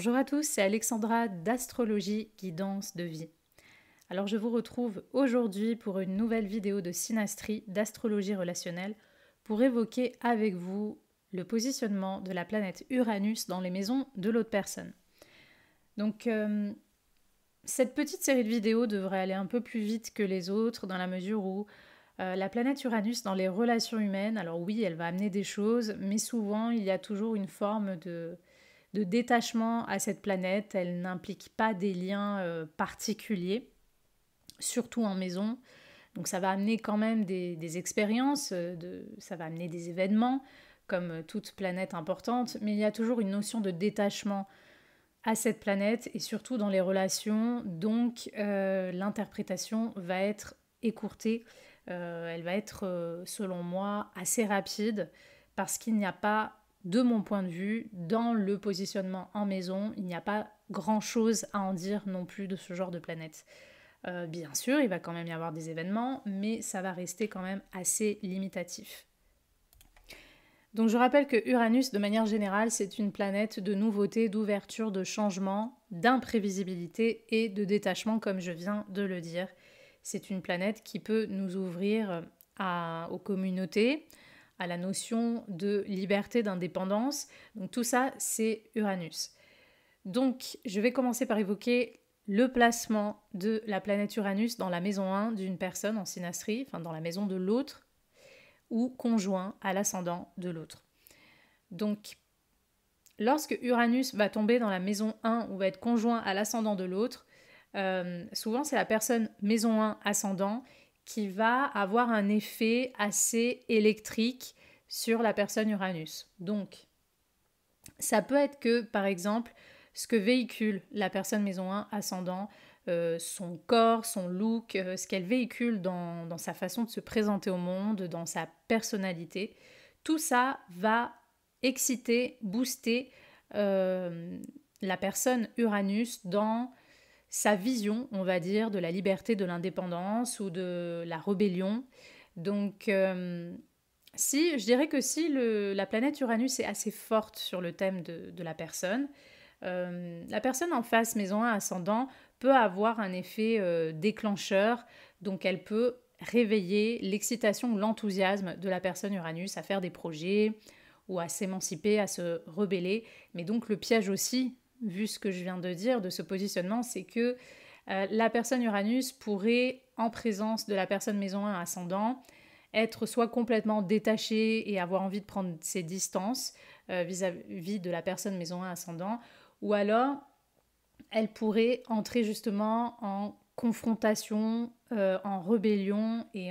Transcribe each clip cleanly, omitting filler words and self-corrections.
Bonjour à tous, c'est Alexandra d'Astrologie Guidance de Vie. Alors je vous retrouve aujourd'hui pour une nouvelle vidéo de synastrie d'astrologie relationnelle pour évoquer avec vous le positionnement de la planète Uranus dans les maisons de l'autre personne. Donc cette petite série de vidéos devrait aller un peu plus vite que les autres dans la mesure où la planète Uranus dans les relations humaines, alors oui, elle va amener des choses, mais souvent il y a toujours une forme de détachement à cette planète. Elle n'implique pas des liens particuliers, surtout en maison. Donc ça va amener quand même des expériences, ça va amener des événements, comme toute planète importante, mais il y a toujours une notion de détachement à cette planète et surtout dans les relations. Donc l'interprétation va être écourtée, elle va être, selon moi, assez rapide parce qu'il n'y a pas, de mon point de vue, dans le positionnement en maison, il n'y a pas grand-chose à en dire non plus de ce genre de planète. Bien sûr, il va quand même y avoir des événements, mais ça va rester quand même assez limitatif. Donc je rappelle que Uranus, de manière générale, c'est une planète de nouveauté, d'ouverture, de changement, d'imprévisibilité et de détachement, comme je viens de le dire. C'est une planète qui peut nous ouvrir aux communautés, à la notion de liberté, d'indépendance. Donc tout ça, c'est Uranus. Donc je vais commencer par évoquer le placement de la planète Uranus dans la maison 1 d'une personne en synastrie, enfin dans la maison de l'autre, ou conjoint à l'ascendant de l'autre. Donc, lorsque Uranus va tomber dans la maison 1 ou va être conjoint à l'ascendant de l'autre, souvent c'est la personne maison 1 ascendant qui va avoir un effet assez électrique sur la personne Uranus. Donc, ça peut être que, par exemple, ce que véhicule la personne maison 1 ascendant, son corps, son look, ce qu'elle véhicule dans sa façon de se présenter au monde, dans sa personnalité, tout ça va exciter, booster la personne Uranus dans sa vision, on va dire, de la liberté, de l'indépendance ou de la rébellion. Donc, je dirais que si la planète Uranus est assez forte sur le thème de la personne en face, maison 1 ascendant, peut avoir un effet déclencheur, donc elle peut réveiller l'excitation ou l'enthousiasme de la personne Uranus à faire des projets ou à s'émanciper, à se rebeller. Mais donc le piège aussi, vu ce que je viens de dire, de ce positionnement, c'est que la personne Uranus pourrait, en présence de la personne maison 1 ascendant, être soit complètement détachée et avoir envie de prendre ses distances vis-à-vis de la personne maison 1 ascendant, ou alors elle pourrait entrer justement en confrontation, en rébellion et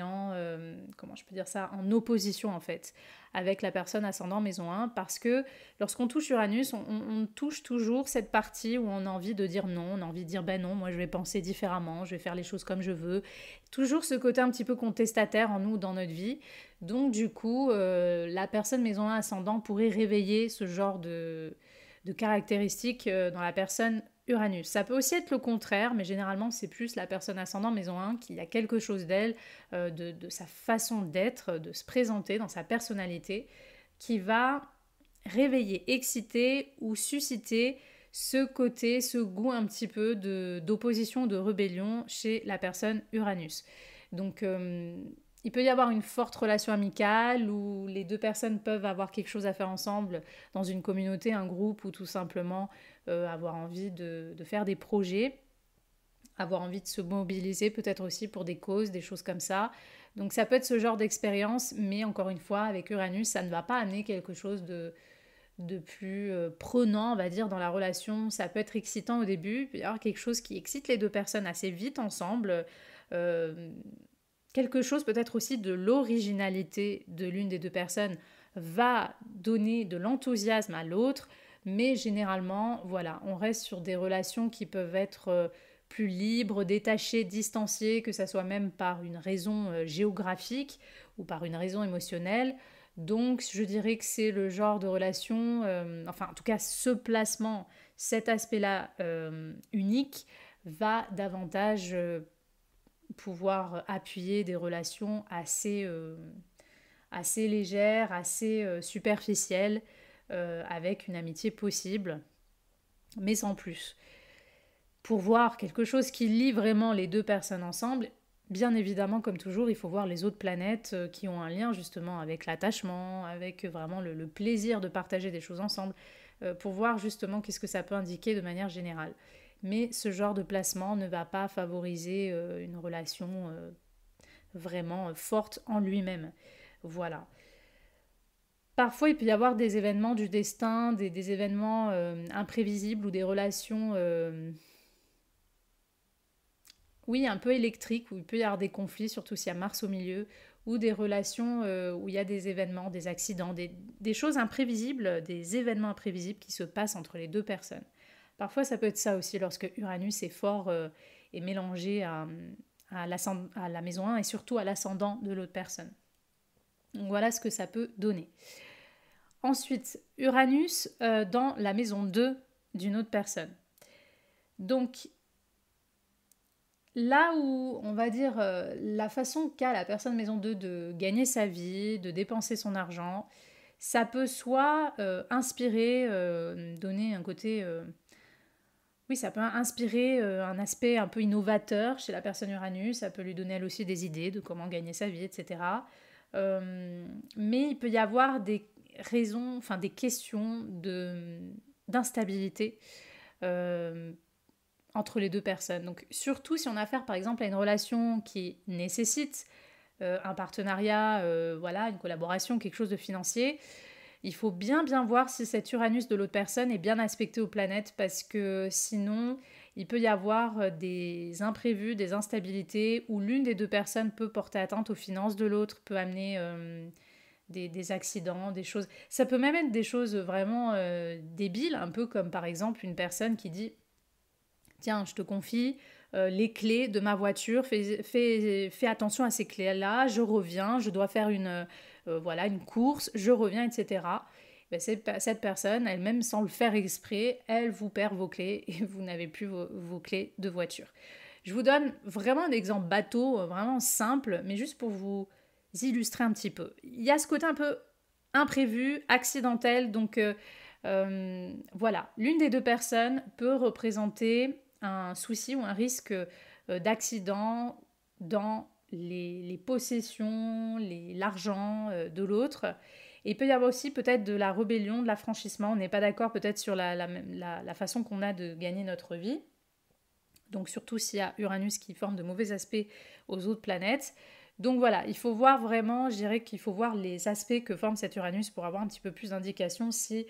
comment je peux dire ça, en opposition en fait avec la personne ascendant maison 1, parce que lorsqu'on touche Uranus, on touche toujours cette partie où on a envie de dire non, on a envie de dire ben non, moi je vais penser différemment, je vais faire les choses comme je veux, toujours ce côté un petit peu contestataire en nous dans notre vie. Donc du coup, la personne maison 1 ascendant pourrait réveiller ce genre de caractéristiques dans la personne Uranus. Ça peut aussi être le contraire, mais généralement c'est plus la personne ascendant maison 1 qui a quelque chose d'elle, de sa façon d'être, de se présenter dans sa personnalité, qui va réveiller, exciter ou susciter ce côté, ce goût un petit peu d'opposition, de rébellion chez la personne Uranus. Donc il peut y avoir une forte relation amicale où les deux personnes peuvent avoir quelque chose à faire ensemble dans une communauté, un groupe, ou tout simplement avoir envie de faire des projets, avoir envie de se mobiliser peut-être aussi pour des causes, des choses comme ça. Donc ça peut être ce genre d'expérience, mais encore une fois, avec Uranus, ça ne va pas amener quelque chose de plus prenant, on va dire, dans la relation. Ça peut être excitant au début, puis il y avoir quelque chose qui excite les deux personnes assez vite ensemble. Quelque chose peut-être aussi de l'originalité de l'une des deux personnes va donner de l'enthousiasme à l'autre, mais généralement, voilà, on reste sur des relations qui peuvent être plus libres, détachées, distanciées, que ça soit même par une raison géographique ou par une raison émotionnelle. Donc, je dirais que c'est le genre de relation, enfin, en tout cas, ce placement, cet aspect-là unique, va davantage pouvoir appuyer des relations assez légères, assez superficielles, avec une amitié possible. mais sans plus. Pour voir quelque chose qui lie vraiment les deux personnes ensemble, bien évidemment, comme toujours, il faut voir les autres planètes qui ont un lien justement avec l'attachement, avec vraiment le plaisir de partager des choses ensemble, pour voir justement qu'est-ce que ça peut indiquer de manière générale. Mais ce genre de placement ne va pas favoriser une relation vraiment forte en lui-même. Voilà. Parfois, il peut y avoir des événements du destin, des événements imprévisibles ou des relations, oui, un peu électriques, où il peut y avoir des conflits, surtout s'il y a Mars au milieu, ou des relations où il y a des événements, des accidents, des choses imprévisibles, des événements imprévisibles qui se passent entre les deux personnes. Parfois, ça peut être ça aussi lorsque Uranus est fort et mélangé à la maison 1 et surtout à l'ascendant de l'autre personne. Donc voilà ce que ça peut donner. Ensuite, Uranus dans la maison 2 d'une autre personne. Donc là où, on va dire, la façon qu'a la personne maison 2 de gagner sa vie, de dépenser son argent, ça peut soit inspirer, donner un côté... oui, ça peut inspirer un aspect un peu innovateur chez la personne Uranus, ça peut lui donner elle aussi des idées de comment gagner sa vie, etc. Mais il peut y avoir des raisons, enfin des questions d'instabilité entre les deux personnes. Donc surtout si on a affaire par exemple à une relation qui nécessite un partenariat, voilà, une collaboration, quelque chose de financier, il faut bien voir si cet Uranus de l'autre personne est bien aspecté aux planètes parce que sinon il peut y avoir des imprévus, des instabilités où l'une des deux personnes peut porter atteinte aux finances de l'autre, peut amener des accidents, des choses. Ça peut même être des choses vraiment débiles, un peu comme par exemple une personne qui dit tiens, je te confie les clés de ma voiture, fais attention à ces clés-là, je reviens, je dois faire voilà, une course, je reviens, etc. Ben, cette personne, elle-même, sans le faire exprès, elle vous perd vos clés et vous n'avez plus vos clés de voiture. Je vous donne vraiment un exemple bateau, vraiment simple, mais juste pour vous illustrer un petit peu. Il y a ce côté un peu imprévu, accidentel, donc voilà, l'une des deux personnes peut représenter un souci ou un risque d'accident dans les possessions, l'argent de l'autre. Et il peut y avoir aussi peut-être de la rébellion, de l'affranchissement. On n'est pas d'accord peut-être sur la façon qu'on a de gagner notre vie. Donc surtout s'il y a Uranus qui forme de mauvais aspects aux autres planètes. Donc voilà, il faut voir vraiment, je dirais qu'il faut voir les aspects que forme cet Uranus pour avoir un petit peu plus d'indications si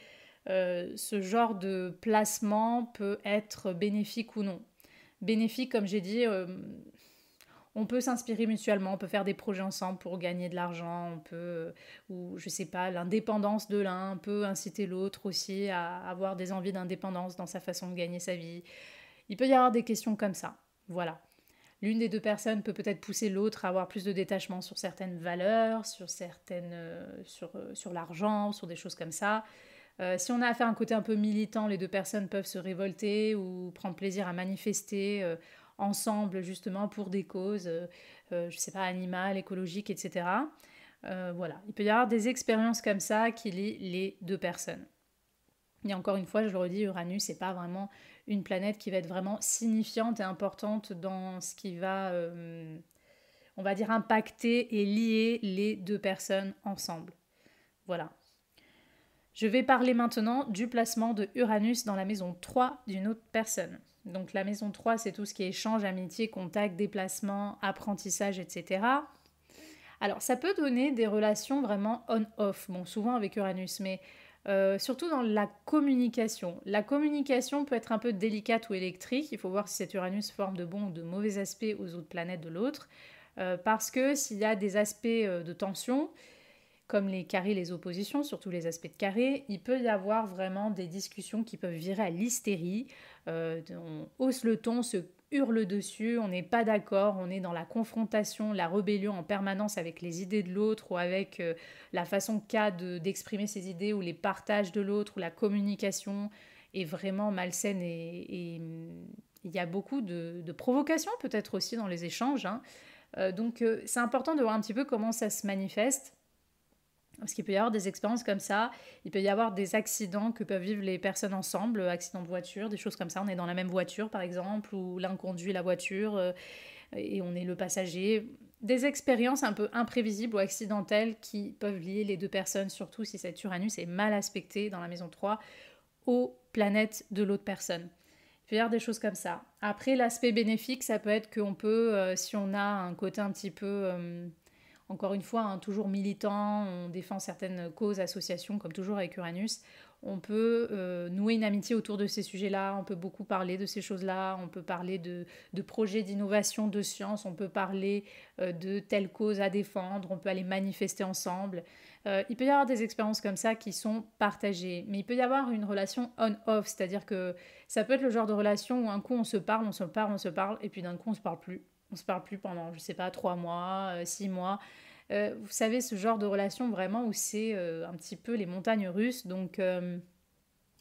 ce genre de placement peut être bénéfique ou non. Bénéfique, comme j'ai dit, on peut s'inspirer mutuellement, on peut faire des projets ensemble pour gagner de l'argent, on peut, ou je sais pas, l'indépendance de l'un peut inciter l'autre aussi à avoir des envies d'indépendance dans sa façon de gagner sa vie. Il peut y avoir des questions comme ça, voilà. L'une des deux personnes peut peut-être pousser l'autre à avoir plus de détachement sur certaines valeurs, sur l'argent, sur des choses comme ça. Si on a affaire à un côté un peu militant, les deux personnes peuvent se révolter ou prendre plaisir à manifester ensemble justement pour des causes, je sais pas, animales, écologiques, etc. Voilà, il peut y avoir des expériences comme ça qui lient les deux personnes. Et encore une fois, je le redis, Uranus, c'est pas vraiment une planète qui va être vraiment signifiante et importante dans ce qui va, on va dire, impacter et lier les deux personnes ensemble. Voilà. Je vais parler maintenant du placement de Uranus dans la maison 3 d'une autre personne. Donc la maison 3, c'est tout ce qui est échange, amitié, contact, déplacement, apprentissage, etc. Alors ça peut donner des relations vraiment on-off, bon souvent avec Uranus, mais surtout dans la communication. La communication peut être un peu délicate ou électrique, il faut voir si cet Uranus forme de bons ou de mauvais aspects aux autres planètes de l'autre, parce que s'il y a des aspects de tension, comme les carrés, les oppositions, surtout les aspects de carré, il peut y avoir vraiment des discussions qui peuvent virer à l'hystérie. On hausse le ton, se hurle dessus, on n'est pas d'accord, on est dans la confrontation, la rébellion en permanence avec les idées de l'autre ou avec la façon qu'a d'exprimer ses idées ou les partages de l'autre ou la communication est vraiment malsaine et il y a beaucoup de provocations peut-être aussi dans les échanges. Hein. Donc c'est important de voir un petit peu comment ça se manifeste. Parce qu'il peut y avoir des expériences comme ça, il peut y avoir des accidents que peuvent vivre les personnes ensemble, accidents de voiture, des choses comme ça. On est dans la même voiture par exemple, ou l'un conduit la voiture et on est le passager. Des expériences un peu imprévisibles ou accidentelles qui peuvent lier les deux personnes, surtout si cet Uranus est mal aspecté dans la maison 3 aux planètes de l'autre personne. Il peut y avoir des choses comme ça. Après, l'aspect bénéfique, ça peut être qu'on peut, si on a un côté un petit peu encore une fois, hein, toujours militant, on défend certaines causes, associations, comme toujours avec Uranus. On peut nouer une amitié autour de ces sujets-là, on peut beaucoup parler de ces choses-là, on peut parler de projets d'innovation, de science, on peut parler de telle cause à défendre, on peut aller manifester ensemble. Il peut y avoir des expériences comme ça qui sont partagées, mais il peut y avoir une relation on-off, c'est-à-dire que ça peut être le genre de relation où un coup on se parle, on se parle, on se parle, et puis d'un coup on se parle plus. On se parle plus pendant, je sais pas, 3 mois, 6 mois. Vous savez, ce genre de relation vraiment où c'est un petit peu les montagnes russes. Donc, il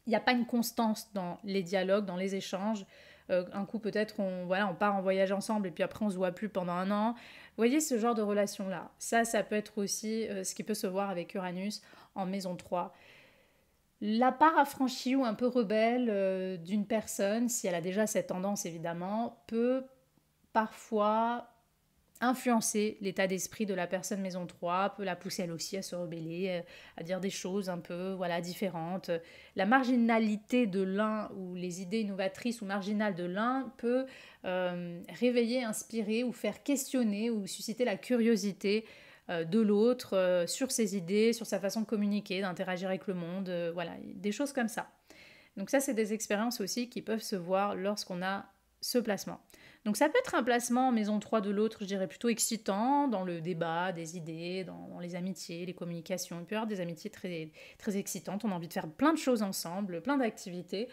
n'y a pas une constance dans les dialogues, dans les échanges. Un coup, peut-être, on part en voyage ensemble et puis après, on se voit plus pendant un an. Vous voyez ce genre de relation-là. Ça peut être aussi ce qui peut se voir avec Uranus en maison 3. La part affranchie ou un peu rebelle d'une personne, si elle a déjà cette tendance évidemment, peut parfois influencer l'état d'esprit de la personne maison 3, peut la pousser elle aussi à se rebeller, à dire des choses un peu voilà, différentes. La marginalité de l'un ou les idées innovatrices ou marginales de l'un peut réveiller, inspirer ou faire questionner ou susciter la curiosité de l'autre sur ses idées, sur sa façon de communiquer, d'interagir avec le monde, voilà, des choses comme ça. Donc ça, c'est des expériences aussi qui peuvent se voir lorsqu'on a ce placement. Donc ça peut être un placement en maison 3 de l'autre, je dirais plutôt excitant, dans le débat, des idées, dans les amitiés, les communications. Il peut y avoir des amitiés très, très excitantes, on a envie de faire plein de choses ensemble, plein d'activités.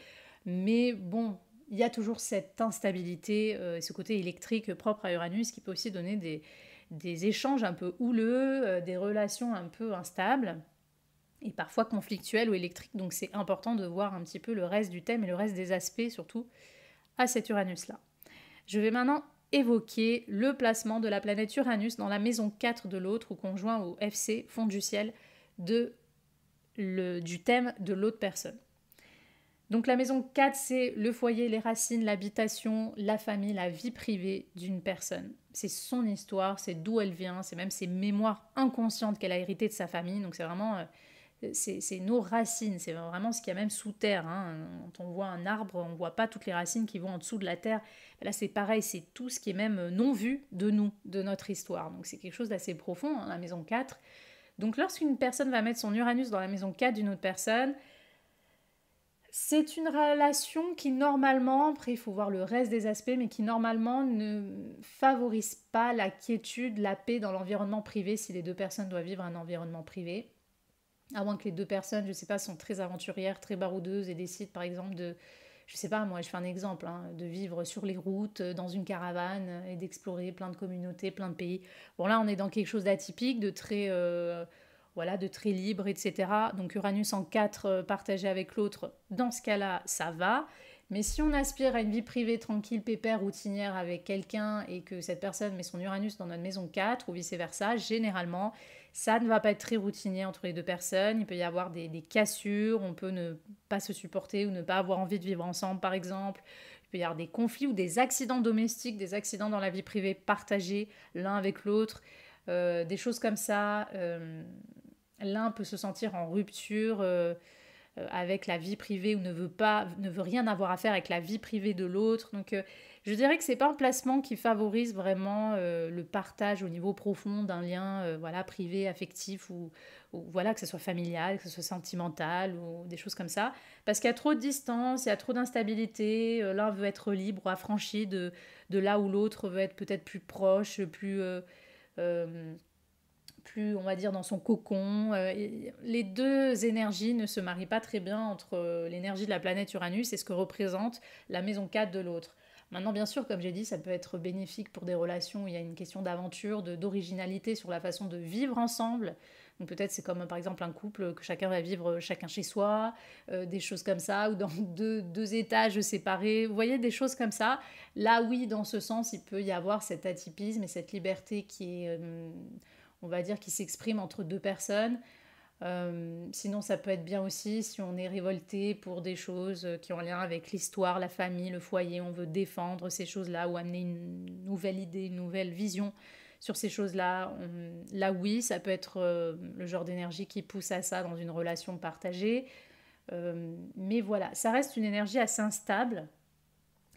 Mais bon, il y a toujours cette instabilité, ce côté électrique propre à Uranus qui peut aussi donner des échanges un peu houleux, des relations un peu instables et parfois conflictuelles ou électriques. Donc c'est important de voir un petit peu le reste du thème et le reste des aspects surtout à cet Uranus-là. Je vais maintenant évoquer le placement de la planète Uranus dans la maison 4 de l'autre ou conjoint au FC, fond du ciel, du thème de l'autre personne. Donc la maison 4, c'est le foyer, les racines, l'habitation, la famille, la vie privée d'une personne. C'est son histoire, c'est d'où elle vient, c'est même ses mémoires inconscientes qu'elle a héritées de sa famille. Donc c'est vraiment c'est nos racines, c'est vraiment ce qu'il y a même sous terre. Hein. Quand on voit un arbre, on ne voit pas toutes les racines qui vont en dessous de la terre. Là, c'est pareil, c'est tout ce qui est même non vu de nous, de notre histoire. Donc c'est quelque chose d'assez profond, hein, la maison 4. Donc lorsqu'une personne va mettre son Uranus dans la maison 4 d'une autre personne, c'est une relation qui normalement, après il faut voir le reste des aspects, mais qui normalement ne favorise pas la quiétude, la paix dans l'environnement privé si les deux personnes doivent vivre un environnement privé. À moins que les deux personnes, je ne sais pas, sont très aventurières, très baroudeuses et décident par exemple de, je ne sais pas, moi je fais un exemple, hein, de vivre sur les routes, dans une caravane et d'explorer plein de communautés, plein de pays. Bon là on est dans quelque chose d'atypique, de très, voilà, de très libre, etc. Donc Uranus en 4 partagé avec l'autre, dans ce cas-là, ça va. Mais si on aspire à une vie privée tranquille, pépère, routinière avec quelqu'un et que cette personne met son Uranus dans notre maison 4 ou vice-versa, généralement, ça ne va pas être très routinier entre les deux personnes. Il peut y avoir des cassures, on peut ne pas se supporter ou ne pas avoir envie de vivre ensemble, par exemple. Il peut y avoir des conflits ou des accidents domestiques, des accidents dans la vie privée partagés l'un avec l'autre, des choses comme ça. L'un peut se sentir en rupture avec la vie privée ou ne veut rien avoir à faire avec la vie privée de l'autre. Donc je dirais que c'est pas un placement qui favorise vraiment le partage au niveau profond d'un lien voilà, privé, affectif ou voilà, que ce soit familial, que ce soit sentimental ou des choses comme ça. Parce qu'il y a trop de distance, il y a trop d'instabilité, l'un veut être libre ou affranchi de là où l'autre veut être peut-être plus proche, plus, on va dire, dans son cocon. Les deux énergies ne se marient pas très bien entre l'énergie de la planète Uranus et ce que représente la maison 4 de l'autre. Maintenant, bien sûr, comme j'ai dit, ça peut être bénéfique pour des relations où il y a une question d'aventure, d'originalité sur la façon de vivre ensemble. Donc peut-être c'est comme par exemple un couple que chacun va vivre chacun chez soi, des choses comme ça, ou dans deux étages séparés. Vous voyez, des choses comme ça. Là, oui, dans ce sens, il peut y avoir cet atypisme et cette liberté qui est, on va dire, qui s'exprime entre deux personnes. Sinon, ça peut être bien aussi si on est révolté pour des choses qui ont un lien avec l'histoire, la famille, le foyer, on veut défendre ces choses-là ou amener une nouvelle idée, une nouvelle vision sur ces choses-là. Là, oui, ça peut être le genre d'énergie qui pousse à ça dans une relation partagée. Mais voilà, ça reste une énergie assez instable.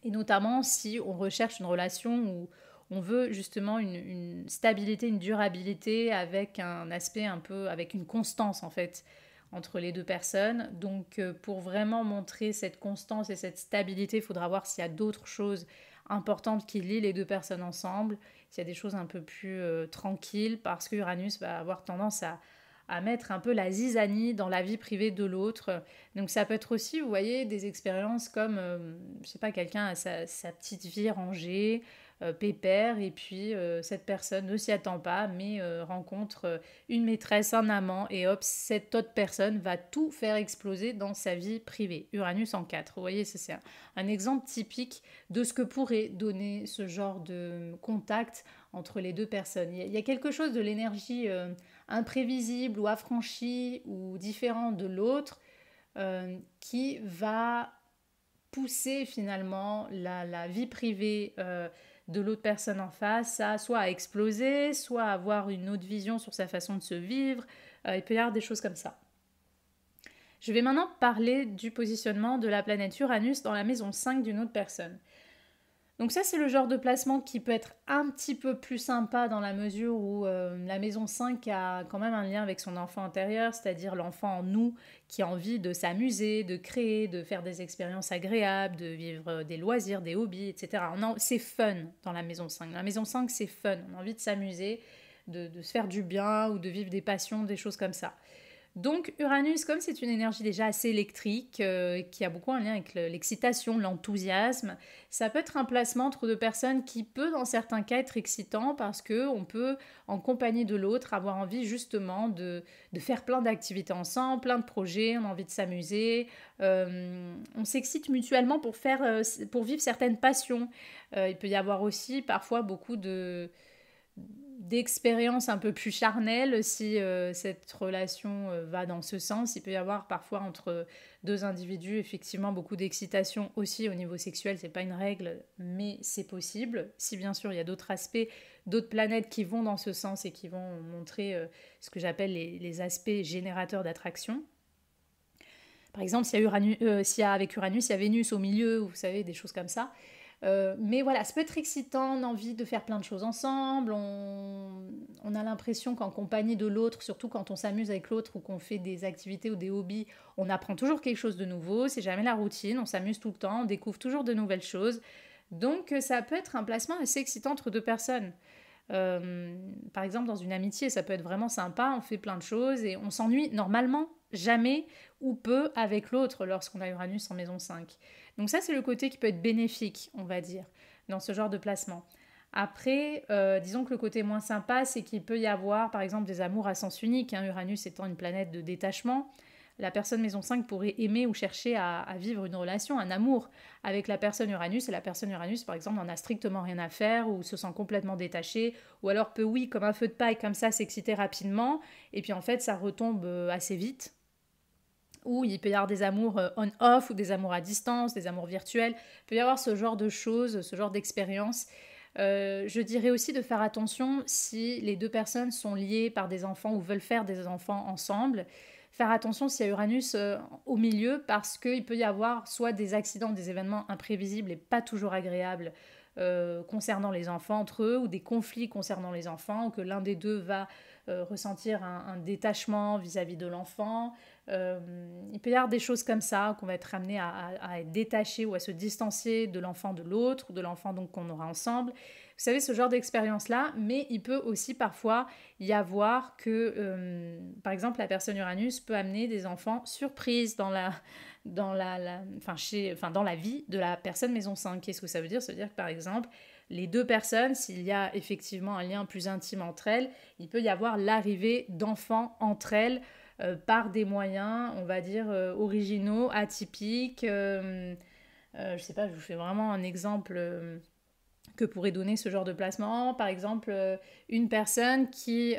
Et notamment si on recherche une relation où on veut justement une stabilité, une durabilité avec un aspect un peu, avec une constance en fait entre les deux personnes. Donc pour vraiment montrer cette constance et cette stabilité, il faudra voir s'il y a d'autres choses importantes qui lient les deux personnes ensemble, s'il y a des choses un peu plus tranquilles, parce que Uranus va avoir tendance à mettre un peu la zizanie dans la vie privée de l'autre. Donc ça peut être aussi, vous voyez, des expériences comme, je sais pas, quelqu'un a sa petite vie rangée, pépère, et puis cette personne ne s'y attend pas, mais rencontre une maîtresse, un amant, et hop, cette autre personne va tout faire exploser dans sa vie privée. Uranus en 4, vous voyez, c'est un exemple typique de ce que pourrait donner ce genre de contact entre les deux personnes. Il y a quelque chose de l'énergie imprévisible ou affranchie ou différent de l'autre qui va pousser finalement la vie privée de l'autre personne en face à soit à exploser, soit à avoir une autre vision sur sa façon de se vivre. Il peut y avoir des choses comme ça. Je vais maintenant parler du positionnement de la planète Uranus dans la maison 5 d'une autre personne. Donc ça, c'est le genre de placement qui peut être un petit peu plus sympa dans la mesure où la maison 5 a quand même un lien avec son enfant intérieur, c'est-à-dire l'enfant en nous qui a envie de s'amuser, de créer, de faire des expériences agréables, de vivre des loisirs, des hobbies, etc. C'est fun dans la maison 5. Dans la maison 5, c'est fun. On a envie de s'amuser, de se faire du bien ou de vivre des passions, des choses comme ça. Donc Uranus, comme c'est une énergie déjà assez électrique, qui a beaucoup un lien avec l'excitation, l'enthousiasme, ça peut être un placement entre deux personnes qui peut dans certains cas être excitant parce qu'on peut, en compagnie de l'autre, avoir envie justement de faire plein d'activités ensemble, plein de projets, on a envie de s'amuser, on s'excite mutuellement pour vivre certaines passions. Il peut y avoir aussi parfois beaucoup d'expériences un peu plus charnelles si cette relation va dans ce sens. Il peut y avoir parfois entre deux individus effectivement beaucoup d'excitation aussi au niveau sexuel. C'est pas une règle, mais c'est possible. Si bien sûr il y a d'autres aspects, d'autres planètes qui vont dans ce sens et qui vont montrer ce que j'appelle les aspects générateurs d'attraction. Par exemple, s'il y a avec Uranus, il y a Vénus au milieu, vous savez, des choses comme ça. Mais voilà, ça peut être excitant, on a envie de faire plein de choses ensemble, on a l'impression qu'en compagnie de l'autre, surtout quand on s'amuse avec l'autre ou qu'on fait des activités ou des hobbies, on apprend toujours quelque chose de nouveau, c'est jamais la routine, on s'amuse tout le temps, on découvre toujours de nouvelles choses. Donc ça peut être un placement assez excitant entre deux personnes. Par exemple, dans une amitié, ça peut être vraiment sympa, on fait plein de choses et on s'ennuie normalement jamais ou peu avec l'autre lorsqu'on a Uranus en maison 5. Donc ça, c'est le côté qui peut être bénéfique, on va dire, dans ce genre de placement. Après, disons que le côté moins sympa, c'est qu'il peut y avoir, par exemple, des amours à sens unique, hein, Uranus étant une planète de détachement. La personne maison 5 pourrait aimer ou chercher à vivre une relation, un amour avec la personne Uranus, et la personne Uranus, par exemple, n'en a strictement rien à faire, ou se sent complètement détachée, ou alors peut, oui, comme un feu de paille, comme ça, s'exciter rapidement, et puis en fait, ça retombe assez vite. Ou il peut y avoir des amours on-off, ou des amours à distance, des amours virtuels. Il peut y avoir ce genre de choses, ce genre d'expériences. Je dirais aussi de faire attention si les deux personnes sont liées par des enfants ou veulent faire des enfants ensemble. Faire attention s'il y a Uranus au milieu parce qu'il peut y avoir soit des accidents, des événements imprévisibles et pas toujours agréables concernant les enfants entre eux ou des conflits concernant les enfants ou que l'un des deux va ressentir un détachement vis-à-vis de l'enfant. Il peut y avoir des choses comme ça qu'on va être amené à être détaché ou à se distancier de l'enfant de l'autre ou de l'enfant donc qu'on aura ensemble. Vous savez, ce genre d'expérience-là, mais il peut aussi parfois y avoir que, par exemple, la personne Uranus peut amener des enfants surprises dans dans la vie de la personne maison 5. Qu'est-ce que ça veut dire? Ça veut dire que, par exemple, les deux personnes, s'il y a effectivement un lien plus intime entre elles, il peut y avoir l'arrivée d'enfants entre elles par des moyens, on va dire, originaux, atypiques. Je sais pas, je vous fais vraiment un exemple que pourrait donner ce genre de placement. Par exemple, une personne qui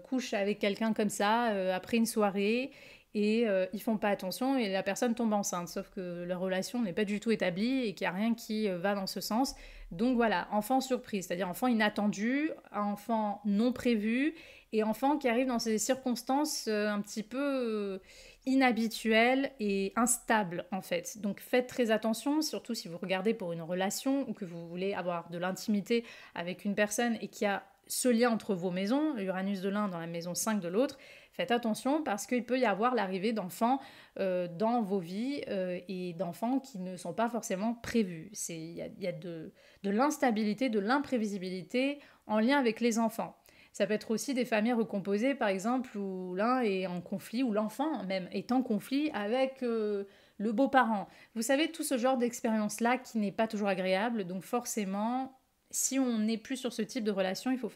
couche avec quelqu'un comme ça après une soirée et ils font pas attention et la personne tombe enceinte, sauf que leur relation n'est pas du tout établie et qu'il n'y a rien qui va dans ce sens. Donc voilà, enfant surprise, c'est-à-dire enfant inattendu, enfant non prévu et enfant qui arrive dans ces circonstances un petit peu inhabituelles et instables en fait. Donc faites très attention, surtout si vous regardez pour une relation ou que vous voulez avoir de l'intimité avec une personne et qu'il y a ce lien entre vos maisons, Uranus de l'un dans la maison 5 de l'autre. Faites attention parce qu'il peut y avoir l'arrivée d'enfants dans vos vies et d'enfants qui ne sont pas forcément prévus. Il y a de l'instabilité, de l'imprévisibilité en lien avec les enfants. Ça peut être aussi des familles recomposées, par exemple, où l'un est en conflit, ou l'enfant même est en conflit avec le beau-parent. Vous savez, tout ce genre d'expérience-là qui n'est pas toujours agréable, donc forcément, si on n'est plus sur ce type de relation, il faut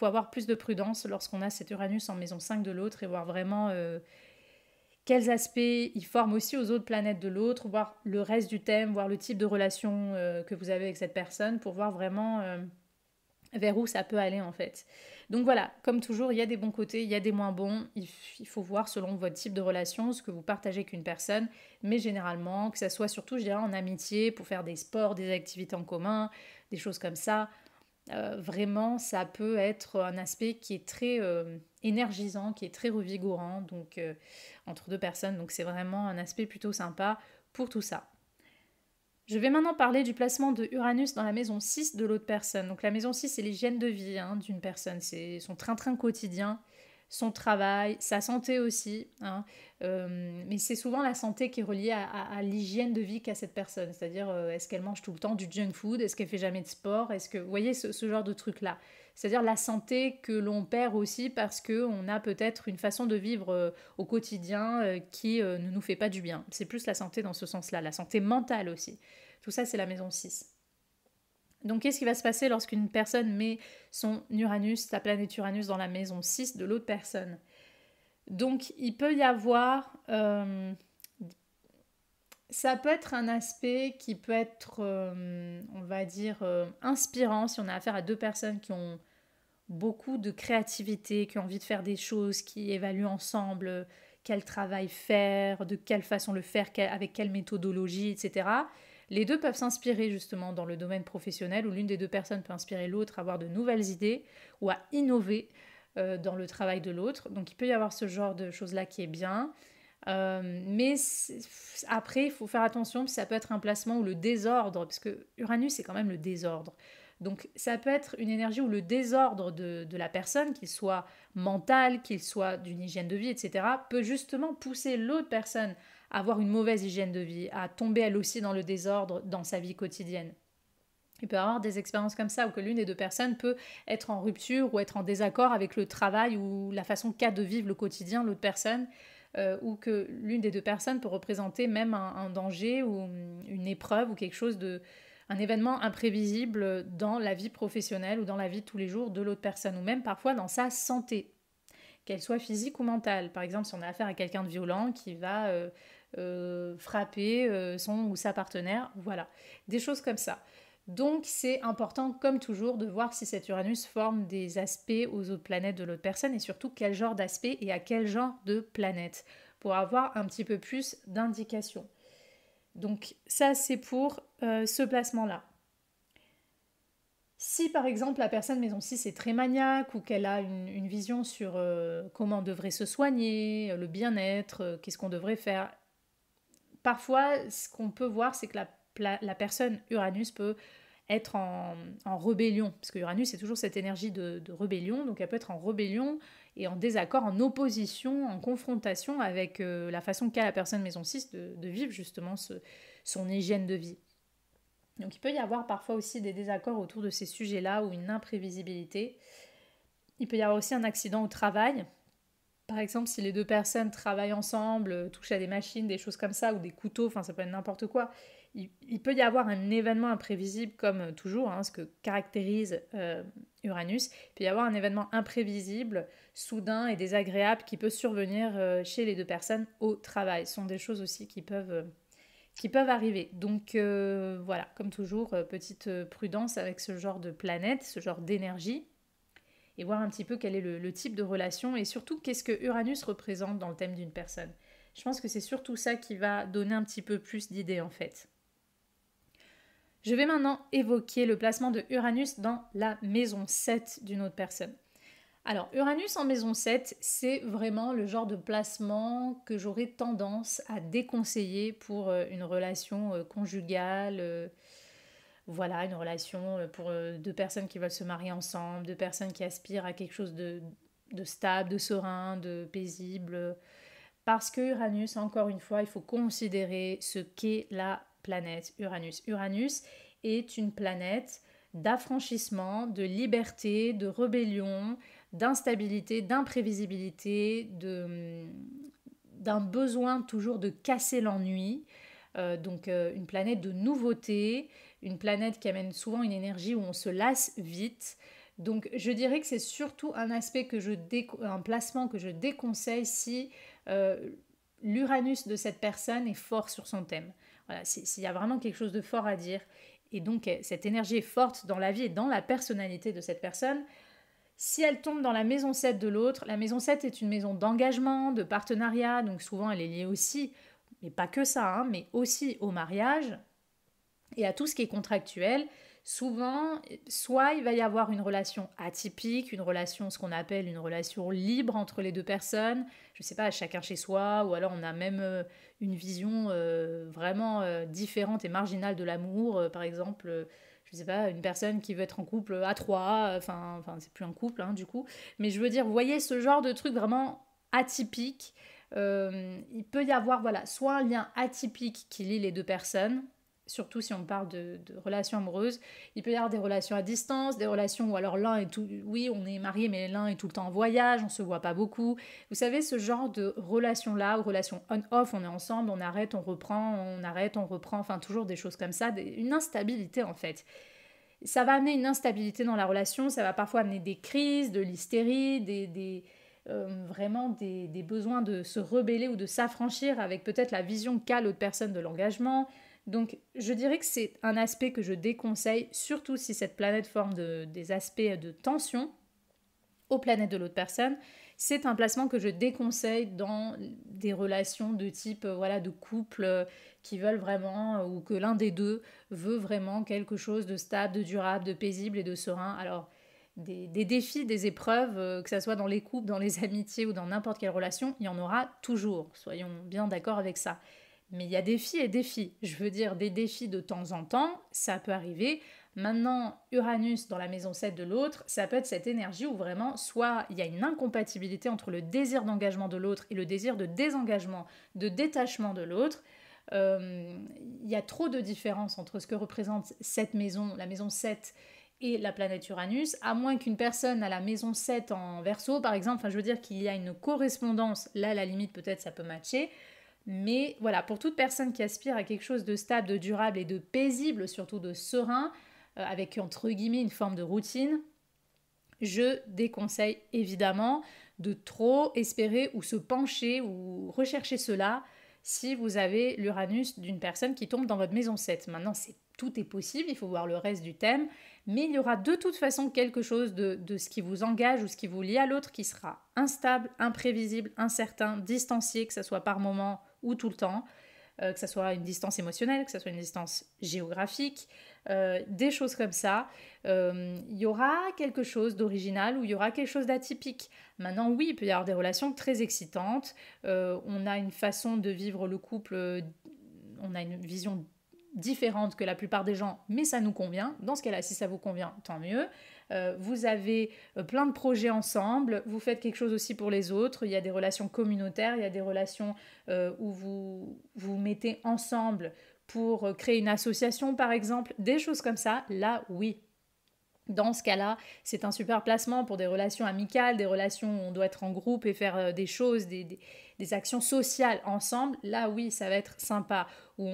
avoir plus de prudence lorsqu'on a cet Uranus en maison 5 de l'autre et voir vraiment quels aspects il forme aussi aux autres planètes de l'autre, voir le reste du thème, voir le type de relation que vous avez avec cette personne pour voir vraiment vers où ça peut aller en fait. Donc voilà, comme toujours, il y a des bons côtés, il y a des moins bons. Il faut voir selon votre type de relation, ce que vous partagez avec une personne, mais généralement, que ça soit surtout, je dirais, en amitié, pour faire des sports, des activités en commun, des choses comme ça. Vraiment, ça peut être un aspect qui est très énergisant, qui est très revigorant, donc entre deux personnes. Donc c'est vraiment un aspect plutôt sympa pour tout ça. Je vais maintenant parler du placement de Uranus dans la maison 6 de l'autre personne. Donc la maison 6, c'est l'hygiène de vie d'une personne. C'est son train-train quotidien, son travail, sa santé aussi. Mais c'est souvent la santé qui est reliée à l'hygiène de vie qu'a cette personne. C'est-à-dire, est-ce qu'elle mange tout le temps du junk food? Est-ce qu'elle fait jamais de sport? Est-ce que, vous voyez, ce genre de truc-là. C'est-à-dire la santé que l'on perd aussi parce qu'on a peut-être une façon de vivre au quotidien qui ne nous fait pas du bien. C'est plus la santé dans ce sens-là, la santé mentale aussi. Tout ça, c'est la maison 6. Donc, qu'est-ce qui va se passer lorsqu'une personne met son Uranus, sa planète Uranus, dans la maison 6 de l'autre personne? Donc, il peut y avoir... ça peut être un aspect qui peut être, on va dire, inspirant si on a affaire à deux personnes qui ont beaucoup de créativité, qui ont envie de faire des choses, qui évaluent ensemble quel travail faire, de quelle façon le faire, avec quelle méthodologie, etc. Les deux peuvent s'inspirer justement dans le domaine professionnel où l'une des deux personnes peut inspirer l'autre à avoir de nouvelles idées ou à innover dans le travail de l'autre. Donc il peut y avoir ce genre de choses-là qui est bien. Mais après, il faut faire attention, ça peut être un placement où le désordre, parce que Uranus c'est quand même le désordre. Donc ça peut être une énergie où le désordre de la personne, qu'il soit mental, qu'il soit d'une hygiène de vie, etc., peut justement pousser l'autre personne à avoir une mauvaise hygiène de vie, à tomber elle aussi dans le désordre dans sa vie quotidienne. Il peut y avoir des expériences comme ça où que l'une des deux personnes peut être en rupture ou être en désaccord avec le travail ou la façon qu'a de vivre le quotidien l'autre personne, ou que l'une des deux personnes peut représenter même un danger ou une épreuve ou quelque chose de... un événement imprévisible dans la vie professionnelle ou dans la vie de tous les jours de l'autre personne, ou même parfois dans sa santé, qu'elle soit physique ou mentale. Par exemple, si on a affaire à quelqu'un de violent qui va frapper son ou sa partenaire, voilà, des choses comme ça. Donc c'est important, comme toujours, de voir si cet Uranus forme des aspects aux autres planètes de l'autre personne et surtout quel genre d'aspect et à quel genre de planète, pour avoir un petit peu plus d'indications. Donc ça, c'est pour ce placement-là. Si par exemple la personne maison 6 est très maniaque ou qu'elle a une vision sur comment on devrait se soigner, le bien-être, qu'est-ce qu'on devrait faire, parfois ce qu'on peut voir c'est que la personne Uranus peut être en rébellion, parce que Uranus c'est toujours cette énergie de rébellion, donc elle peut être en rébellion et en désaccord, en opposition, en confrontation avec la façon qu'a la personne maison 6 de vivre justement son hygiène de vie. Donc il peut y avoir parfois aussi des désaccords autour de ces sujets-là ou une imprévisibilité. Il peut y avoir aussi un accident au travail. Par exemple, si les deux personnes travaillent ensemble, touchent à des machines, des choses comme ça, ou des couteaux, enfin ça peut être n'importe quoi, il peut y avoir un événement imprévisible comme toujours, ce que caractérise Uranus. Il peut y avoir un événement imprévisible, soudain et désagréable qui peut survenir chez les deux personnes au travail. Ce sont des choses aussi qui peuvent qui peuvent arriver. Donc voilà, comme toujours, petite prudence avec ce genre de planète, ce genre d'énergie, et voir un petit peu quel est le type de relation, et surtout qu'est-ce que Uranus représente dans le thème d'une personne. Je pense que c'est surtout ça qui va donner un petit peu plus d'idées en fait. Je vais maintenant évoquer le placement de Uranus dans la maison 7 d'une autre personne. Alors, Uranus en maison 7, c'est vraiment le genre de placement que j'aurais tendance à déconseiller pour une relation conjugale. Voilà, une relation pour deux personnes qui veulent se marier ensemble, deux personnes qui aspirent à quelque chose de stable, de serein, de paisible. Parce que Uranus, encore une fois, il faut considérer ce qu'est la planète Uranus. Uranus est une planète d'affranchissement, de liberté, de rébellion, d'instabilité, d'imprévisibilité, d'un besoin toujours de casser l'ennui. Donc une planète de nouveauté, une planète qui amène souvent une énergie où on se lasse vite. Donc je dirais que c'est surtout un aspect un placement que je déconseille si l'Uranus de cette personne est fort sur son thème. Voilà, s'il y a vraiment quelque chose de fort à dire, et donc cette énergie est forte dans la vie et dans la personnalité de cette personne, si elle tombe dans la maison 7 de l'autre, la maison 7 est une maison d'engagement, de partenariat, donc souvent elle est liée aussi, mais pas que ça, hein, mais aussi au mariage et à tout ce qui est contractuel. Souvent, soit il va y avoir une relation atypique, une relation, ce qu'on appelle une relation libre entre les deux personnes, je ne sais pas, chacun chez soi, ou alors on a même une vision vraiment différente et marginale de l'amour, par exemple. Je ne sais pas, une personne qui veut être en couple à trois, enfin c'est plus un couple hein, du coup, mais je veux dire, vous voyez ce genre de truc vraiment atypique. Il peut y avoir voilà, soit un lien atypique qui lie les deux personnes, surtout si on parle de relations amoureuses. Il peut y avoir des relations à distance, des relations où alors l'un est tout... Oui, on est marié, mais l'un est tout le temps en voyage, on ne se voit pas beaucoup. Vous savez, ce genre de relation-là, ou relation on-off, on est ensemble, on arrête, on reprend, enfin toujours des choses comme ça, une instabilité en fait. Ça va amener une instabilité dans la relation, ça va parfois amener des crises, de l'hystérie, vraiment des besoins de se rebeller ou de s'affranchir avec peut-être la vision qu'a l'autre personne de l'engagement. Donc je dirais que c'est un aspect que je déconseille, surtout si cette planète forme des aspects de tension aux planètes de l'autre personne. C'est un placement que je déconseille dans des relations de type voilà, de couple qui veulent vraiment, ou que l'un des deux veut vraiment quelque chose de stable, de durable, de paisible et de serein. Alors des défis, des épreuves, que ce soit dans les couples, dans les amitiés ou dans n'importe quelle relation, il y en aura toujours, soyons bien d'accord avec ça. Mais il y a défis et défis. Je veux dire, des défis de temps en temps, ça peut arriver. Maintenant, Uranus dans la maison 7 de l'autre, ça peut être cette énergie où vraiment, soit il y a une incompatibilité entre le désir d'engagement de l'autre et le désir de désengagement, de détachement de l'autre. Il y a trop de différence entre ce que représente cette maison, la maison 7 et la planète Uranus, à moins qu'une personne à la maison 7 en Verseau, par exemple, enfin je veux dire qu'il y a une correspondance, là à la limite peut-être ça peut matcher, mais voilà, pour toute personne qui aspire à quelque chose de stable, de durable et de paisible, surtout de serein, avec entre guillemets une forme de routine, je déconseille évidemment de trop espérer ou se pencher ou rechercher cela si vous avez l'Uranus d'une personne qui tombe dans votre maison 7. Maintenant, tout est possible, il faut voir le reste du thème, mais il y aura de toute façon quelque chose de ce qui vous engage ou ce qui vous lie à l'autre qui sera instable, imprévisible, incertain, distancié, que ce soit par moment ou tout le temps, que ce soit une distance émotionnelle, que ce soit une distance géographique, des choses comme ça. Il y aura quelque chose d'original ou il y aura quelque chose d'atypique. Maintenant, oui, il peut y avoir des relations très excitantes. On a une façon de vivre le couple, on a une vision différente que la plupart des gens, mais ça nous convient. Dans ce cas-là, si ça vous convient, tant mieux. Vous avez plein de projets ensemble, vous faites quelque chose aussi pour les autres, il y a des relations communautaires, il y a des relations où vous vous mettez ensemble pour créer une association par exemple, des choses comme ça, là oui. Dans ce cas-là, c'est un super placement pour des relations amicales, des relations où on doit être en groupe et faire des choses, des actions sociales ensemble. Là, oui, ça va être sympa. Où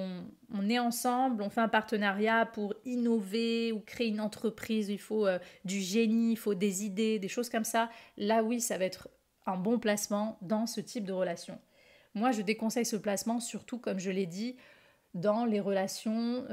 on est ensemble, on fait un partenariat pour innover ou créer une entreprise. Il faut du génie, il faut des idées, des choses comme ça. Là, oui, ça va être un bon placement dans ce type de relation. Moi, je déconseille ce placement, surtout, comme je l'ai dit, dans les relations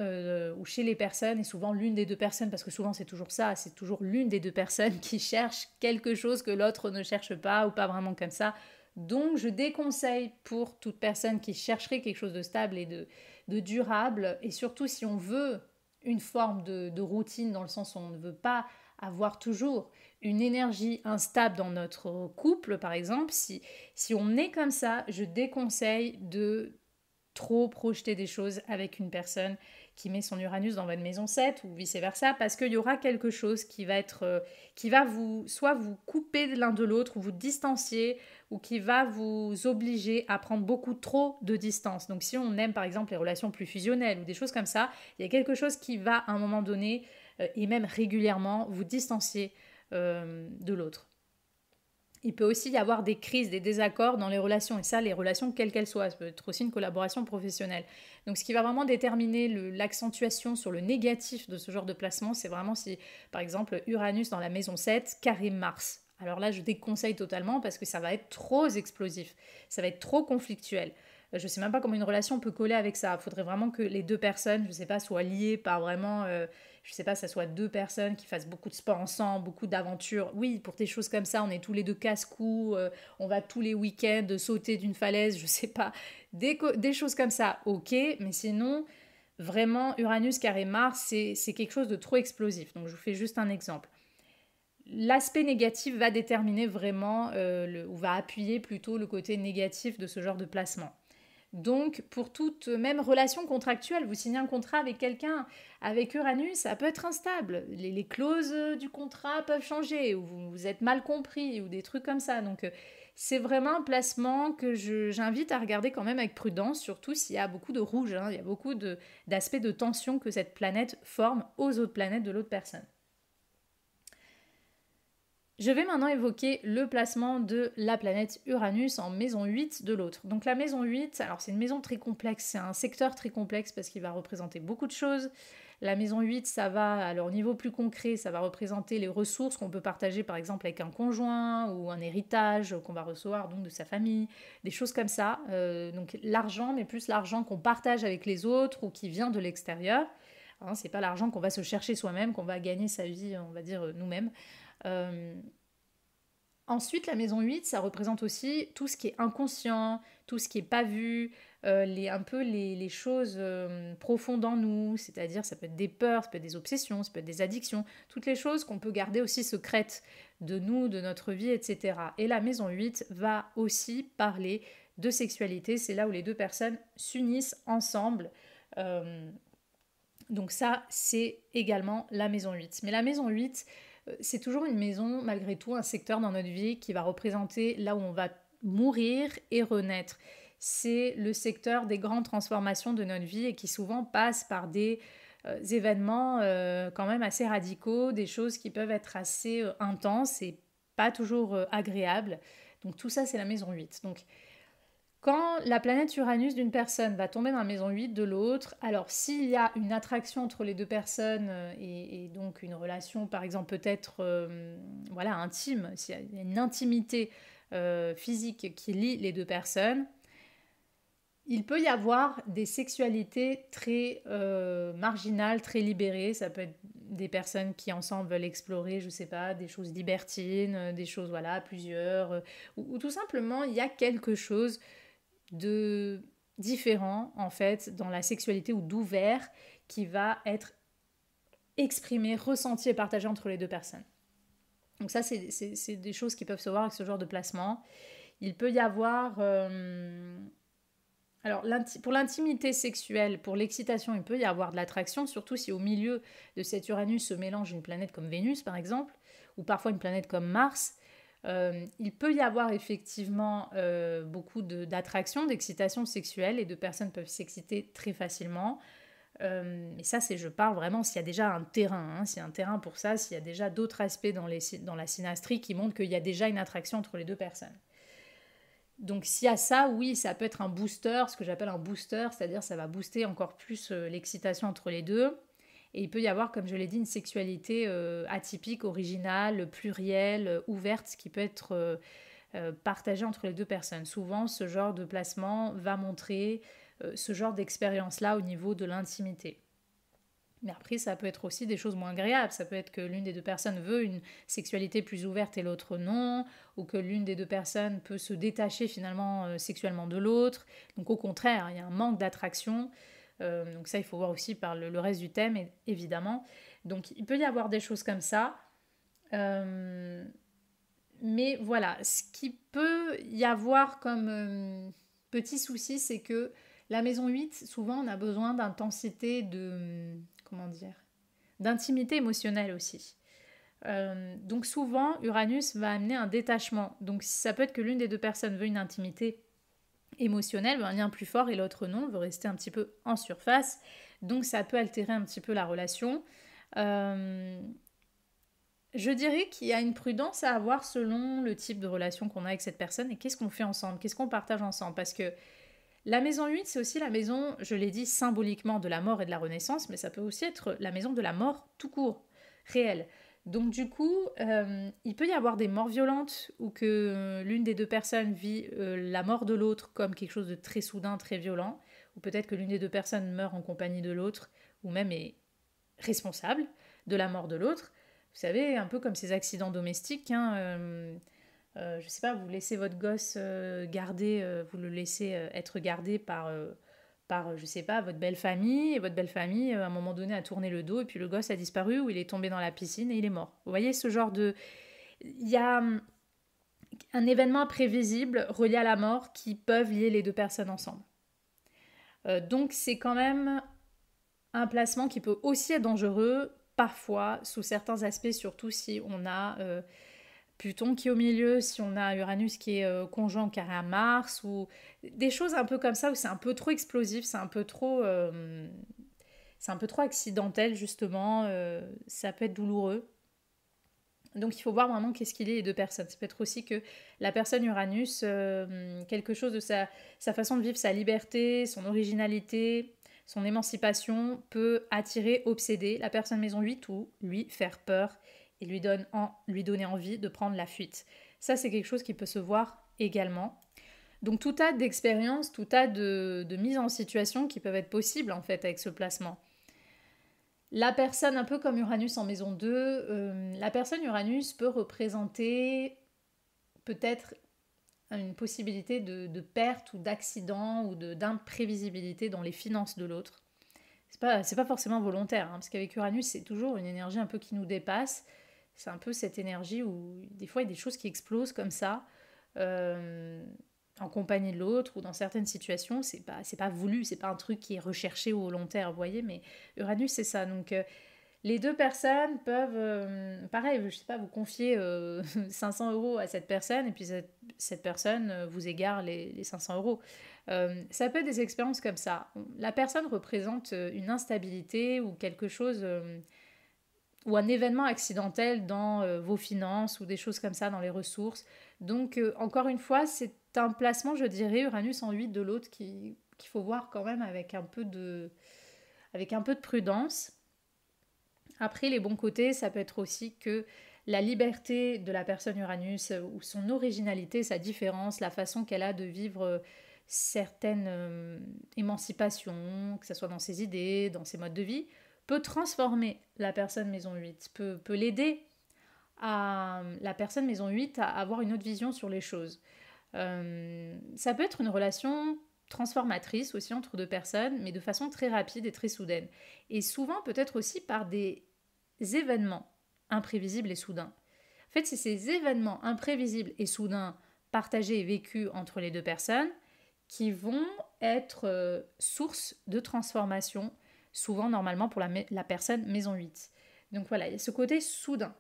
ou chez les personnes, et souvent l'une des deux personnes, parce que souvent c'est toujours ça, c'est toujours l'une des deux personnes qui cherche quelque chose que l'autre ne cherche pas ou pas vraiment comme ça. Donc je déconseille pour toute personne qui chercherait quelque chose de stable et de durable, et surtout si on veut une forme de routine, dans le sens où on ne veut pas avoir toujours une énergie instable dans notre couple, par exemple, si on est comme ça, je déconseille de trop projeter des choses avec une personne qui met son Uranus dans votre maison 7 ou vice-versa, parce qu'il y aura quelque chose qui va être qui va vous soit vous couper l'un de l'autre ou vous distancier, ou qui va vous obliger à prendre beaucoup trop de distance. Donc si on aime par exemple les relations plus fusionnelles ou des choses comme ça, il y a quelque chose qui va à un moment donné et même régulièrement vous distancier de l'autre. Il peut aussi y avoir des crises, des désaccords dans les relations, et ça, les relations quelles qu'elles soient, ça peut être aussi une collaboration professionnelle. Donc ce qui va vraiment déterminer l'accentuation sur le négatif de ce genre de placement, c'est vraiment si, par exemple, Uranus dans la maison 7, carré Mars. Alors là, je déconseille totalement parce que ça va être trop explosif, ça va être trop conflictuel. Je ne sais même pas comment une relation peut coller avec ça. Il faudrait vraiment que les deux personnes, je ne sais pas, soient liées par vraiment je sais pas, ça soit deux personnes qui fassent beaucoup de sport ensemble, beaucoup d'aventures. Oui, pour des choses comme ça, on est tous les deux casse-cou, on va tous les week-ends sauter d'une falaise, je sais pas. Des choses comme ça, ok, mais sinon, vraiment, Uranus carré Mars, c'est quelque chose de trop explosif. Donc je vous fais juste un exemple. L'aspect négatif va déterminer vraiment, ou va appuyer plutôt le côté négatif de ce genre de placement. Donc, pour toute même relation contractuelle, vous signez un contrat avec quelqu'un, avec Uranus, ça peut être instable. Les clauses du contrat peuvent changer, ou vous êtes mal compris, ou des trucs comme ça. Donc, c'est vraiment un placement que j'invite à regarder quand même avec prudence, surtout s'il y a beaucoup de rouge, hein, il y a beaucoup d'aspects de tension que cette planète forme aux autres planètes de l'autre personne. Je vais maintenant évoquer le placement de la planète Uranus en maison 8 de l'autre. Donc la maison 8, alors c'est une maison très complexe, c'est un secteur très complexe parce qu'il va représenter beaucoup de choses. La maison 8, ça va, alors au niveau plus concret, ça va représenter les ressources qu'on peut partager par exemple avec un conjoint ou un héritage qu'on va recevoir donc de sa famille, des choses comme ça. Donc l'argent, mais plus l'argent qu'on partage avec les autres ou qui vient de l'extérieur. Hein, c'est pas l'argent qu'on va se chercher soi-même, qu'on va gagner sa vie, on va dire nous-mêmes. Euh, Ensuite, la maison 8, ça représente aussi tout ce qui est inconscient, tout ce qui n'est pas vu, un peu les choses profondes en nous, c'est-à-dire ça peut être des peurs, ça peut être des obsessions, ça peut être des addictions, toutes les choses qu'on peut garder aussi secrètes de nous, de notre vie, etc. Et la maison 8 va aussi parler de sexualité, c'est là où les deux personnes s'unissent ensemble. Euh, donc ça, c'est également la maison 8. Mais la maison 8, c'est toujours une maison, malgré tout, un secteur dans notre vie qui va représenter là où on va mourir et renaître. C'est le secteur des grandes transformations de notre vie et qui souvent passe par des événements quand même assez radicaux, des choses qui peuvent être assez intenses et pas toujours agréables. Donc tout ça, c'est la maison 8. Donc quand la planète Uranus d'une personne va tomber dans la maison 8 de l'autre, alors s'il y a une attraction entre les deux personnes et donc une relation par exemple peut-être voilà, intime, s'il y a une intimité physique qui lie les deux personnes, il peut y avoir des sexualités très marginales, très libérées. Ça peut être des personnes qui ensemble veulent explorer, je sais pas, des choses libertines, des choses voilà, plusieurs, ou tout simplement il y a quelque chose de différent en fait dans la sexualité ou d'ouvert qui va être exprimé, ressenti et partagé entre les deux personnes. Donc ça, c'est des choses qui peuvent se voir avec ce genre de placement. Il peut y avoir... alors, pour l'intimité sexuelle, pour l'excitation, il peut y avoir de l'attraction, surtout si au milieu de cet Uranus se mélange une planète comme Vénus, par exemple, ou parfois une planète comme Mars. Il peut y avoir effectivement beaucoup d'attraction, d'excitation sexuelle, et deux personnes peuvent s'exciter très facilement. Mais ça, je parle vraiment s'il y a déjà un terrain, hein, s'il y a un terrain pour ça, s'il y a déjà d'autres aspects dans la synastrie qui montrent qu'il y a déjà une attraction entre les deux personnes. Donc s'il y a ça, oui, ça peut être un booster, ce que j'appelle un booster, c'est-à-dire ça va booster encore plus l'excitation entre les deux. Et il peut y avoir, comme je l'ai dit, une sexualité atypique, originale, plurielle, ouverte, qui peut être partagée entre les deux personnes. Souvent, ce genre de placement va montrer ce genre d'expérience-là au niveau de l'intimité. Mais après, ça peut être aussi des choses moins agréables. Ça peut être que l'une des deux personnes veut une sexualité plus ouverte et l'autre non, ou que l'une des deux personnes peut se détacher finalement sexuellement de l'autre. Donc au contraire, il y a un manque d'attraction. Donc ça, il faut voir aussi par le reste du thème, évidemment. Donc il peut y avoir des choses comme ça. Mais voilà, ce qui peut y avoir comme petit souci, c'est que la maison 8, souvent, on a besoin d'intensité, comment dire, d'intimité émotionnelle aussi. Donc souvent, Uranus va amener un détachement. Donc ça peut être que l'une des deux personnes veut une intimité émotionnelle, un lien plus fort, et l'autre non, veut rester un petit peu en surface. Donc ça peut altérer un petit peu la relation. Je dirais qu'il y a une prudence à avoir selon le type de relation qu'on a avec cette personne et qu'est-ce qu'on fait ensemble, qu'est-ce qu'on partage ensemble. Parce que la maison 8, c'est aussi la maison, je l'ai dit, symboliquement de la mort et de la renaissance, mais ça peut aussi être la maison de la mort tout court, réelle. Donc du coup, il peut y avoir des morts violentes ou que l'une des deux personnes vit la mort de l'autre comme quelque chose de très soudain, très violent, ou peut-être que l'une des deux personnes meurt en compagnie de l'autre, ou même est responsable de la mort de l'autre. Vous savez, un peu comme ces accidents domestiques, hein, je sais pas, vous laissez votre gosse vous le laissez être gardé par, je sais pas, votre belle famille, et votre belle famille, à un moment donné, a tourné le dos, et puis le gosse a disparu, ou il est tombé dans la piscine et il est mort. Vous voyez ce genre de... Il y a un événement imprévisible relié à la mort qui peuvent lier les deux personnes ensemble. Donc c'est quand même un placement qui peut aussi être dangereux, parfois, sous certains aspects, surtout si on a Pluton qui est au milieu, si on a Uranus qui est conjoint au carré à Mars, ou des choses un peu comme ça, où c'est un peu trop explosif, c'est un peu trop accidentel, justement, ça peut être douloureux. Donc il faut voir vraiment qu'est-ce qu'il est les deux personnes. Ça peut être aussi que la personne Uranus, quelque chose de sa façon de vivre, sa liberté, son originalité, son émancipation peut attirer, obséder la personne maison 8 ou lui faire peur et lui donner envie de prendre la fuite. Ça, c'est quelque chose qui peut se voir également. Donc tout tas d'expériences, tout tas de mises en situation qui peuvent être possibles en fait avec ce placement. La personne, un peu comme Uranus en maison 2, la personne Uranus peut représenter peut-être une possibilité de perte ou d'accident ou d'imprévisibilité dans les finances de l'autre. C'est pas forcément volontaire, hein, parce qu'avec Uranus, c'est toujours une énergie un peu qui nous dépasse. C'est un peu cette énergie où des fois il y a des choses qui explosent comme ça, en compagnie de l'autre ou dans certaines situations. C'est pas voulu, c'est pas un truc qui est recherché ou volontaire, vous voyez, mais Uranus, c'est ça. Donc les deux personnes peuvent, pareil, je sais pas, vous confier 500 euros à cette personne et puis cette personne vous égare les 500 euros. Ça peut être des expériences comme ça. La personne représente une instabilité ou quelque chose, ou un événement accidentel dans vos finances ou des choses comme ça dans les ressources. Donc, encore une fois, c'est un placement, je dirais, Uranus en 8 de l'autre qu'il faut voir quand même avec un peu de prudence. Après, les bons côtés, ça peut être aussi que la liberté de la personne Uranus ou son originalité, sa différence, la façon qu'elle a de vivre certaines émancipations, que ce soit dans ses idées, dans ses modes de vie, peut transformer la personne maison 8, peut l'aider à la personne maison 8 à avoir une autre vision sur les choses. Ça peut être une relation transformatrice aussi entre deux personnes, mais de façon très rapide et très soudaine. Et souvent peut-être aussi par des événements imprévisibles et soudains. En fait, c'est ces événements imprévisibles et soudains partagés et vécus entre les deux personnes qui vont être source de transformation, souvent normalement pour la personne maison 8. Donc voilà, il y a ce côté soudain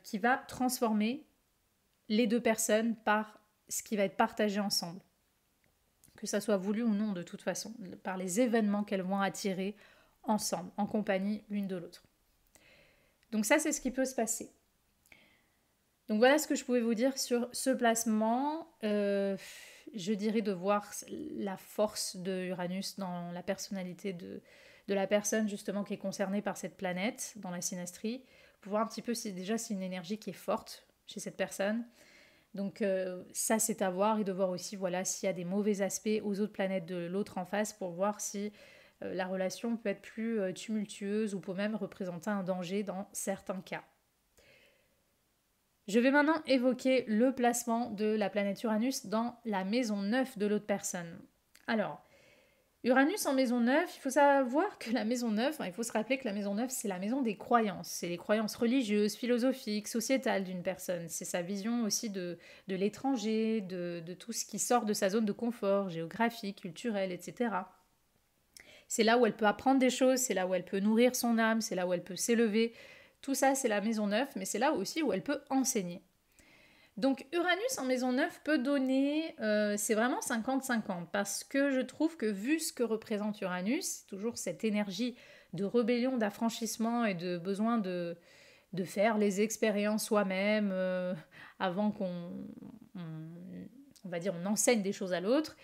qui va transformer les deux personnes par ce qui va être partagé ensemble. Que ça soit voulu ou non de toute façon, par les événements qu'elles vont attirer ensemble, en compagnie l'une de l'autre. Donc ça, c'est ce qui peut se passer. Donc voilà ce que je pouvais vous dire sur ce placement. Je dirais de voir la force de Uranus dans la personnalité de la personne justement qui est concernée par cette planète dans la synastrie. Pour voir un petit peu si déjà c'est une énergie qui est forte chez cette personne. Donc ça, c'est à voir et de voir aussi voilà, s'il y a des mauvais aspects aux autres planètes de l'autre en face pour voir si la relation peut être plus tumultueuse ou peut même représenter un danger dans certains cas. Je vais maintenant évoquer le placement de la planète Uranus dans la maison 9 de l'autre personne. Alors, Uranus en maison 9, il faut savoir que la maison 9, il faut se rappeler que la maison 9, c'est la maison des croyances. C'est les croyances religieuses, philosophiques, sociétales d'une personne. C'est sa vision aussi de l'étranger, de tout ce qui sort de sa zone de confort, géographique, culturel, etc. C'est là où elle peut apprendre des choses, c'est là où elle peut nourrir son âme, c'est là où elle peut s'élever. Tout ça, c'est la maison 9, mais c'est là aussi où elle peut enseigner. Donc Uranus en maison 9 peut donner, c'est vraiment 50-50, parce que je trouve que vu ce que représente Uranus, toujours cette énergie de rébellion, d'affranchissement et de besoin de faire les expériences soi-même avant on va dire, on enseigne des choses à l'autre,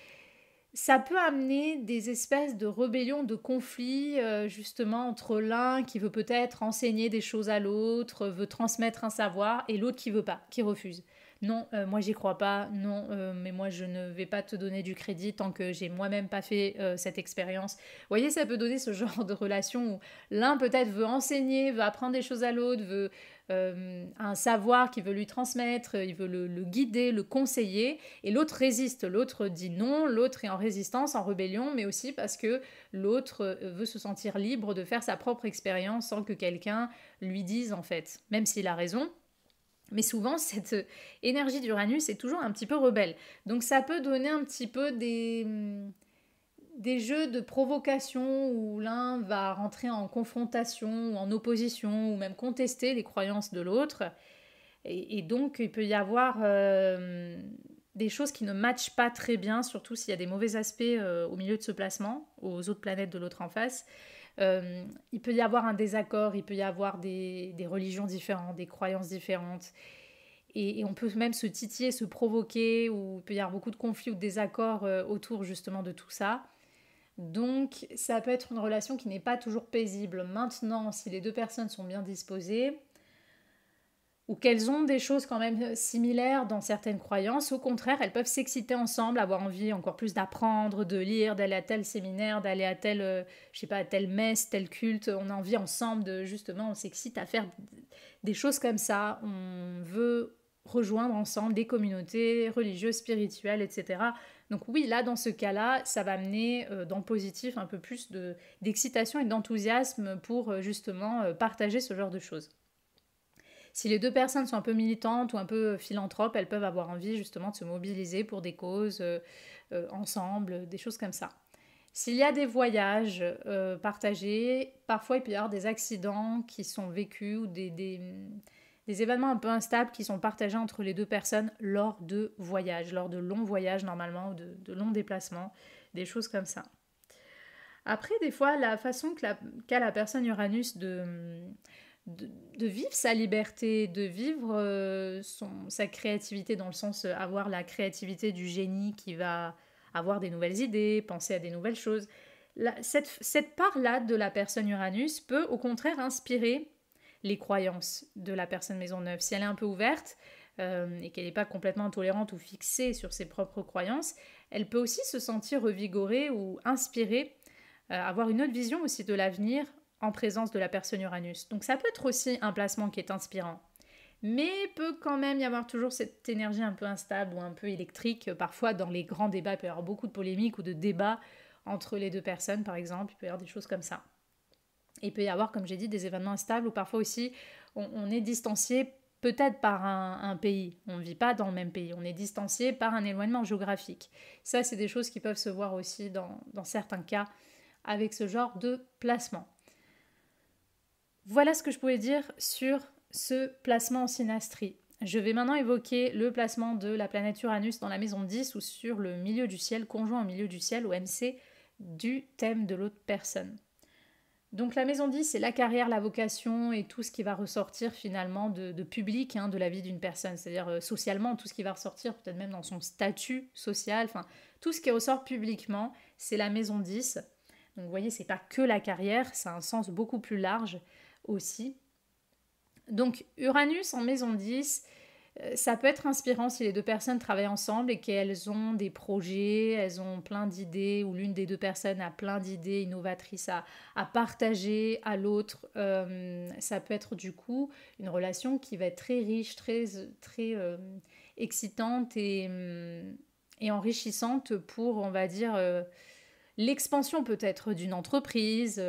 ça peut amener des espèces de rébellions, de conflits, justement, entre l'un qui veut peut-être enseigner des choses à l'autre, veut transmettre un savoir, et l'autre qui veut pas, qui refuse. Non, moi j'y crois pas, non, mais moi je ne vais pas te donner du crédit tant que j'ai moi-même pas fait cette expérience. Vous voyez, ça peut donner ce genre de relation où l'un peut-être veut enseigner, veut apprendre des choses à l'autre, veut un savoir qu'il veut lui transmettre, il veut le guider, le conseiller, et l'autre résiste, l'autre dit non, l'autre est en résistance, en rébellion, mais aussi parce que l'autre veut se sentir libre de faire sa propre expérience sans que quelqu'un lui dise en fait, même s'il a raison. Mais souvent, cette énergie d'Uranus est toujours un petit peu rebelle. Donc ça peut donner un petit peu des jeux de provocation où l'un va rentrer en confrontation ou en opposition ou même contester les croyances de l'autre. Et donc, il peut y avoir des choses qui ne matchent pas très bien, surtout s'il y a des mauvais aspects au milieu de ce placement, aux autres planètes de l'autre en face. Il peut y avoir un désaccord, il peut y avoir des religions différentes, des croyances différentes. Et on peut même se titiller, se provoquer, ou il peut y avoir beaucoup de conflits ou de désaccords autour justement de tout ça. Donc ça peut être une relation qui n'est pas toujours paisible. Maintenant, si les deux personnes sont bien disposées, ou qu'elles ont des choses quand même similaires dans certaines croyances, au contraire, elles peuvent s'exciter ensemble, avoir envie encore plus d'apprendre, de lire, d'aller à tel séminaire, d'aller à tel, je sais pas, à telle messe, tel culte. On a envie ensemble de, justement, on s'excite à faire des choses comme ça. On veut rejoindre ensemble des communautés religieuses, spirituelles, etc. Donc oui, là, dans ce cas-là, ça va amener dans le positif un peu plus d'excitation et d'enthousiasme pour justement partager ce genre de choses. Si les deux personnes sont un peu militantes ou un peu philanthropes, elles peuvent avoir envie justement de se mobiliser pour des causes ensemble, des choses comme ça. S'il y a des voyages partagés, parfois il peut y avoir des accidents qui sont vécus ou des événements un peu instables qui sont partagés entre les deux personnes lors de voyages, lors de longs voyages normalement ou de longs déplacements, des choses comme ça. Après, des fois, la façon qu'a la personne Uranus de vivre sa liberté, de vivre sa créativité dans le sens avoir la créativité du génie qui va avoir des nouvelles idées, penser à des nouvelles choses. Cette part-là de la personne Uranus peut au contraire inspirer les croyances de la personne maison 9. Si elle est un peu ouverte et qu'elle n'est pas complètement intolérante ou fixée sur ses propres croyances, elle peut aussi se sentir revigorée ou inspirée, avoir une autre vision aussi de l'avenir en présence de la personne Uranus. Donc ça peut être aussi un placement qui est inspirant. Mais peut quand même y avoir toujours cette énergie un peu instable ou un peu électrique. Parfois, dans les grands débats, il peut y avoir beaucoup de polémiques ou de débats entre les deux personnes, par exemple. Il peut y avoir des choses comme ça. Et il peut y avoir, comme j'ai dit, des événements instables où parfois aussi on est distancié peut-être par un pays. On ne vit pas dans le même pays. On est distancié par un éloignement géographique. Ça, c'est des choses qui peuvent se voir aussi dans certains cas avec ce genre de placement. Voilà ce que je pouvais dire sur ce placement en synastrie. Je vais maintenant évoquer le placement de la planète Uranus dans la maison 10 ou sur le milieu du ciel, conjoint au milieu du ciel, au MC, du thème de l'autre personne. Donc la maison 10, c'est la carrière, la vocation et tout ce qui va ressortir finalement de public de la vie d'une personne. C'est-à-dire socialement, tout ce qui va ressortir, peut-être même dans son statut social, enfin tout ce qui ressort publiquement, c'est la maison 10. Donc vous voyez, c'est pas que la carrière, ça a un sens beaucoup plus large aussi. Donc Uranus en maison 10, Ça peut être inspirant si les deux personnes travaillent ensemble et qu'elles ont des projets, elles ont plein d'idées, ou l'une des deux personnes a plein d'idées innovatrices à partager à l'autre. Ça peut être du coup une relation qui va être très riche, très excitante et enrichissante pour, on va dire, l'expansion peut-être d'une entreprise,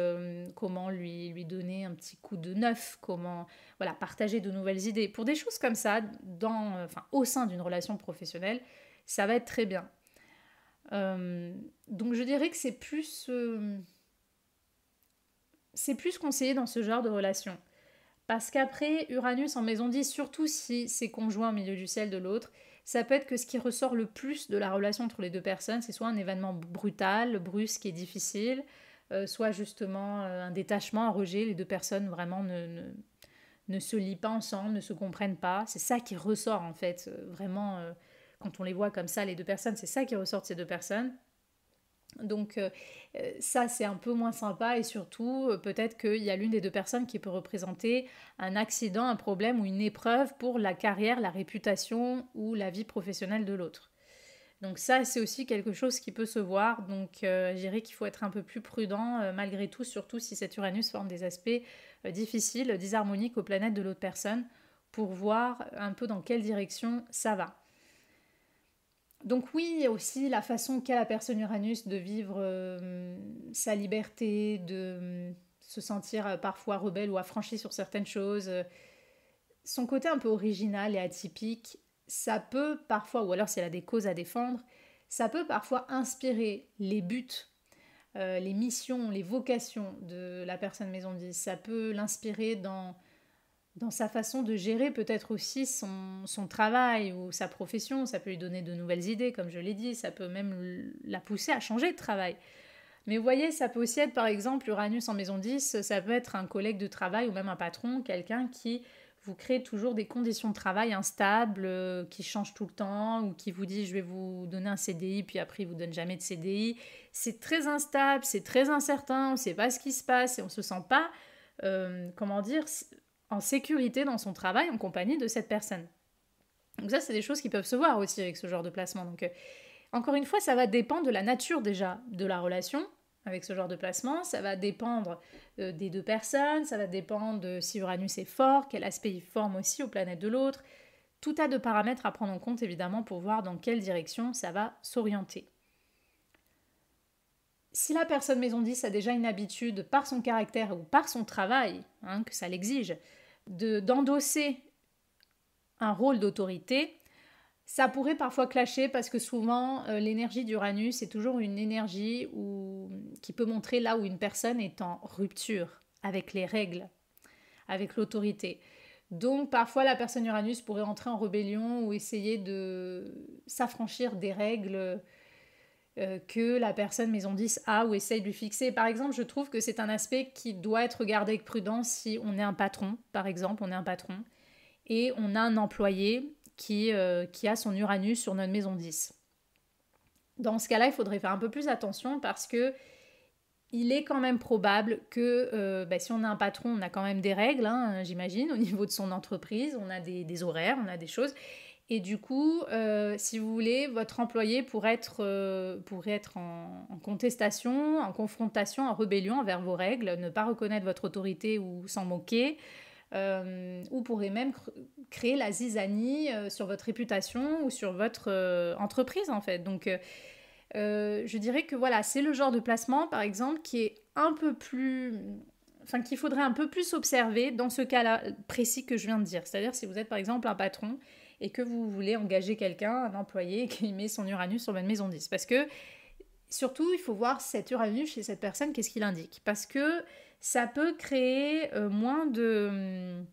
comment lui donner un petit coup de neuf, comment voilà, partager de nouvelles idées. Pour des choses comme ça, au sein d'une relation professionnelle, ça va être très bien. Donc je dirais que c'est plus conseillé dans ce genre de relation. Parce qu'après, Uranus en maison 10, surtout si c'est conjoint au milieu du ciel de l'autre, ça peut être que ce qui ressort le plus de la relation entre les deux personnes, c'est soit un événement brutal, brusque et difficile, soit justement un détachement, un rejet. Les deux personnes vraiment ne se lient pas ensemble, ne se comprennent pas. C'est ça qui ressort en fait, vraiment, quand on les voit comme ça, les deux personnes, c'est ça qui ressort de ces deux personnes. Donc ça c'est un peu moins sympa et surtout peut-être qu'il y a l'une des deux personnes qui peut représenter un accident, un problème ou une épreuve pour la carrière, la réputation ou la vie professionnelle de l'autre. Donc ça c'est aussi quelque chose qui peut se voir, donc je dirais qu'il faut être un peu plus prudent malgré tout, surtout si cet Uranus forme des aspects difficiles, disharmoniques aux planètes de l'autre personne, pour voir un peu dans quelle direction ça va. Donc oui, il y a aussi la façon qu'a la personne Uranus de vivre sa liberté, de se sentir parfois rebelle ou affranchi sur certaines choses. Son côté un peu original et atypique, ça peut parfois, ou alors si elle a des causes à défendre, ça peut parfois inspirer les buts, les missions, les vocations de la personne maison 10. Ça peut l'inspirer dans sa façon de gérer peut-être aussi son travail ou sa profession. Ça peut lui donner de nouvelles idées, comme je l'ai dit. Ça peut même la pousser à changer de travail. Mais vous voyez, ça peut aussi être par exemple Uranus en maison 10, ça peut être un collègue de travail ou même un patron, quelqu'un qui vous crée toujours des conditions de travail instables, qui changent tout le temps, ou qui vous dit je vais vous donner un CDI, puis après il vous donne jamais de CDI. C'est très instable, c'est très incertain, on ne sait pas ce qui se passe et on ne se sent pas, comment dire, en sécurité dans son travail en compagnie de cette personne. Donc ça, c'est des choses qui peuvent se voir aussi avec ce genre de placement. Donc encore une fois, ça va dépendre de la nature déjà de la relation avec ce genre de placement. Ça va dépendre des deux personnes, ça va dépendre de si Uranus est fort, quel aspect il forme aussi aux planètes de l'autre. Tout tas de paramètres à prendre en compte évidemment pour voir dans quelle direction ça va s'orienter. Si la personne maison 10 a déjà une habitude par son caractère ou par son travail, que ça l'exige, d'endosser un rôle d'autorité, ça pourrait parfois clasher parce que souvent l'énergie d'Uranus est toujours une énergie qui peut montrer là où une personne est en rupture avec les règles, avec l'autorité. Donc parfois la personne Uranus pourrait entrer en rébellion ou essayer de s'affranchir des règles que la personne maison 10 a ou essaye de lui fixer. Par exemple, je trouve que c'est un aspect qui doit être regardé avec prudence si on est un patron, par exemple, on est un patron, et on a un employé qui a son Uranus sur notre maison 10. Dans ce cas-là, il faudrait faire un peu plus attention parce que il est quand même probable que si on a un patron, on a quand même des règles, j'imagine, au niveau de son entreprise, on a des horaires, on a des choses. Et du coup, si vous voulez, votre employé pourrait être en contestation, en confrontation, en rébellion envers vos règles, ne pas reconnaître votre autorité ou s'en moquer, ou pourrait même créer la zizanie sur votre réputation ou sur votre entreprise en fait. Donc je dirais que voilà, c'est le genre de placement par exemple qui est un peu plus... Enfin, qu'il faudrait un peu plus observer dans ce cas-là précis que je viens de dire. C'est-à-dire si vous êtes par exemple un patron et que vous voulez engager quelqu'un, un employé qui met son Uranus sur votre maison 10. Parce que, surtout, il faut voir cet Uranus chez cette personne, qu'est-ce qu'il indique. Parce que ça peut créer moins de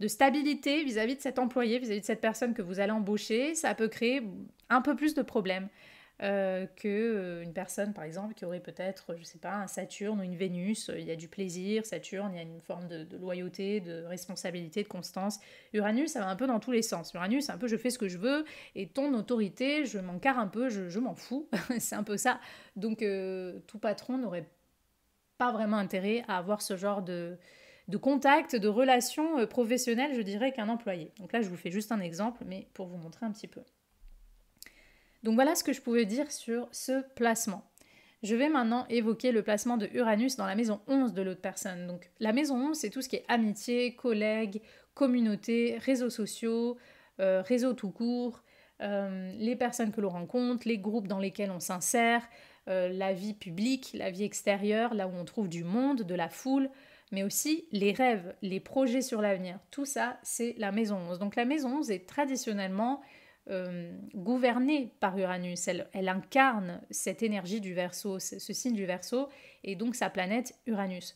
stabilité vis-à-vis de cet employé, vis-à-vis de cette personne que vous allez embaucher. Ça peut créer un peu plus de problèmes qu'une personne, par exemple, qui aurait peut-être, je sais pas, un Saturne ou une Vénus. Il y a du plaisir, Saturne, il y a une forme de loyauté, de responsabilité, de constance. Uranus, ça va un peu dans tous les sens. Uranus, c'est un peu je fais ce que je veux, et ton autorité, je m'en carre un peu, je m'en fous. C'est un peu ça. Donc, tout patron n'aurait pas vraiment intérêt à avoir ce genre de contact, de relations professionnelles, je dirais, qu'un employé. Donc là, je vous fais juste un exemple, mais pour vous montrer un petit peu. Donc voilà ce que je pouvais dire sur ce placement. Je vais maintenant évoquer le placement de Uranus dans la maison 11 de l'autre personne. Donc la maison 11, c'est tout ce qui est amitié, collègues, communauté, réseaux sociaux, réseau tout court, les personnes que l'on rencontre, les groupes dans lesquels on s'insère, la vie publique, la vie extérieure, là où on trouve du monde, de la foule, mais aussi les rêves, les projets sur l'avenir. Tout ça, c'est la maison 11. Donc la maison 11 est traditionnellement gouvernée par Uranus. Elle incarne cette énergie du Verseau, ce signe du Verseau, et donc sa planète Uranus.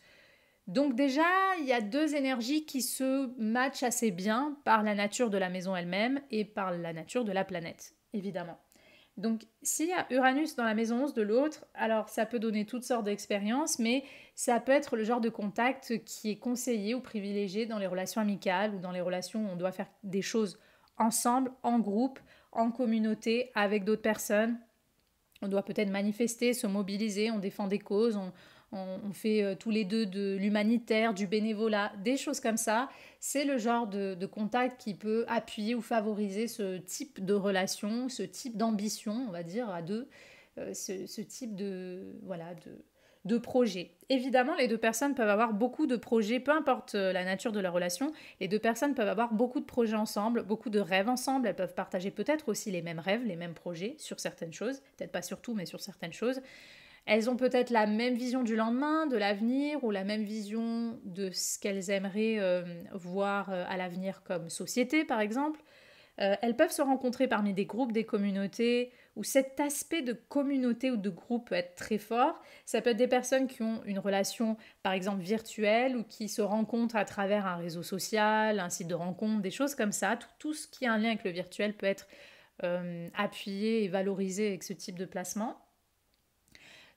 Donc déjà, il y a deux énergies qui se matchent assez bien par la nature de la maison elle-même et par la nature de la planète, évidemment. Donc s'il y a Uranus dans la maison 11 de l'autre, alors ça peut donner toutes sortes d'expériences, mais ça peut être le genre de contact qui est conseillé ou privilégié dans les relations amicales ou dans les relations où on doit faire des choses ensemble, en groupe, en communauté, avec d'autres personnes. On doit peut-être manifester, se mobiliser, on défend des causes, on fait tous les deux de l'humanitaire, du bénévolat, des choses comme ça. C'est le genre de contact qui peut appuyer ou favoriser ce type de relation, ce type d'ambition, on va dire, à deux, ce type de projet. Évidemment, les deux personnes peuvent avoir beaucoup de projets, peu importe la nature de leur relation, les deux personnes peuvent avoir beaucoup de projets ensemble, beaucoup de rêves ensemble, elles peuvent partager peut-être aussi les mêmes rêves, les mêmes projets sur certaines choses, peut-être pas sur tout, mais sur certaines choses. Elles ont peut-être la même vision du lendemain, de l'avenir, ou la même vision de ce qu'elles aimeraient voir à l'avenir comme société, par exemple. Elles peuvent se rencontrer parmi des groupes, des communautés, où cet aspect de communauté ou de groupe peut être très fort. Ça peut être des personnes qui ont une relation, par exemple, virtuelle, ou qui se rencontrent à travers un réseau social, un site de rencontre, des choses comme ça. Tout ce qui a un lien avec le virtuel peut être appuyé et valorisé avec ce type de placement.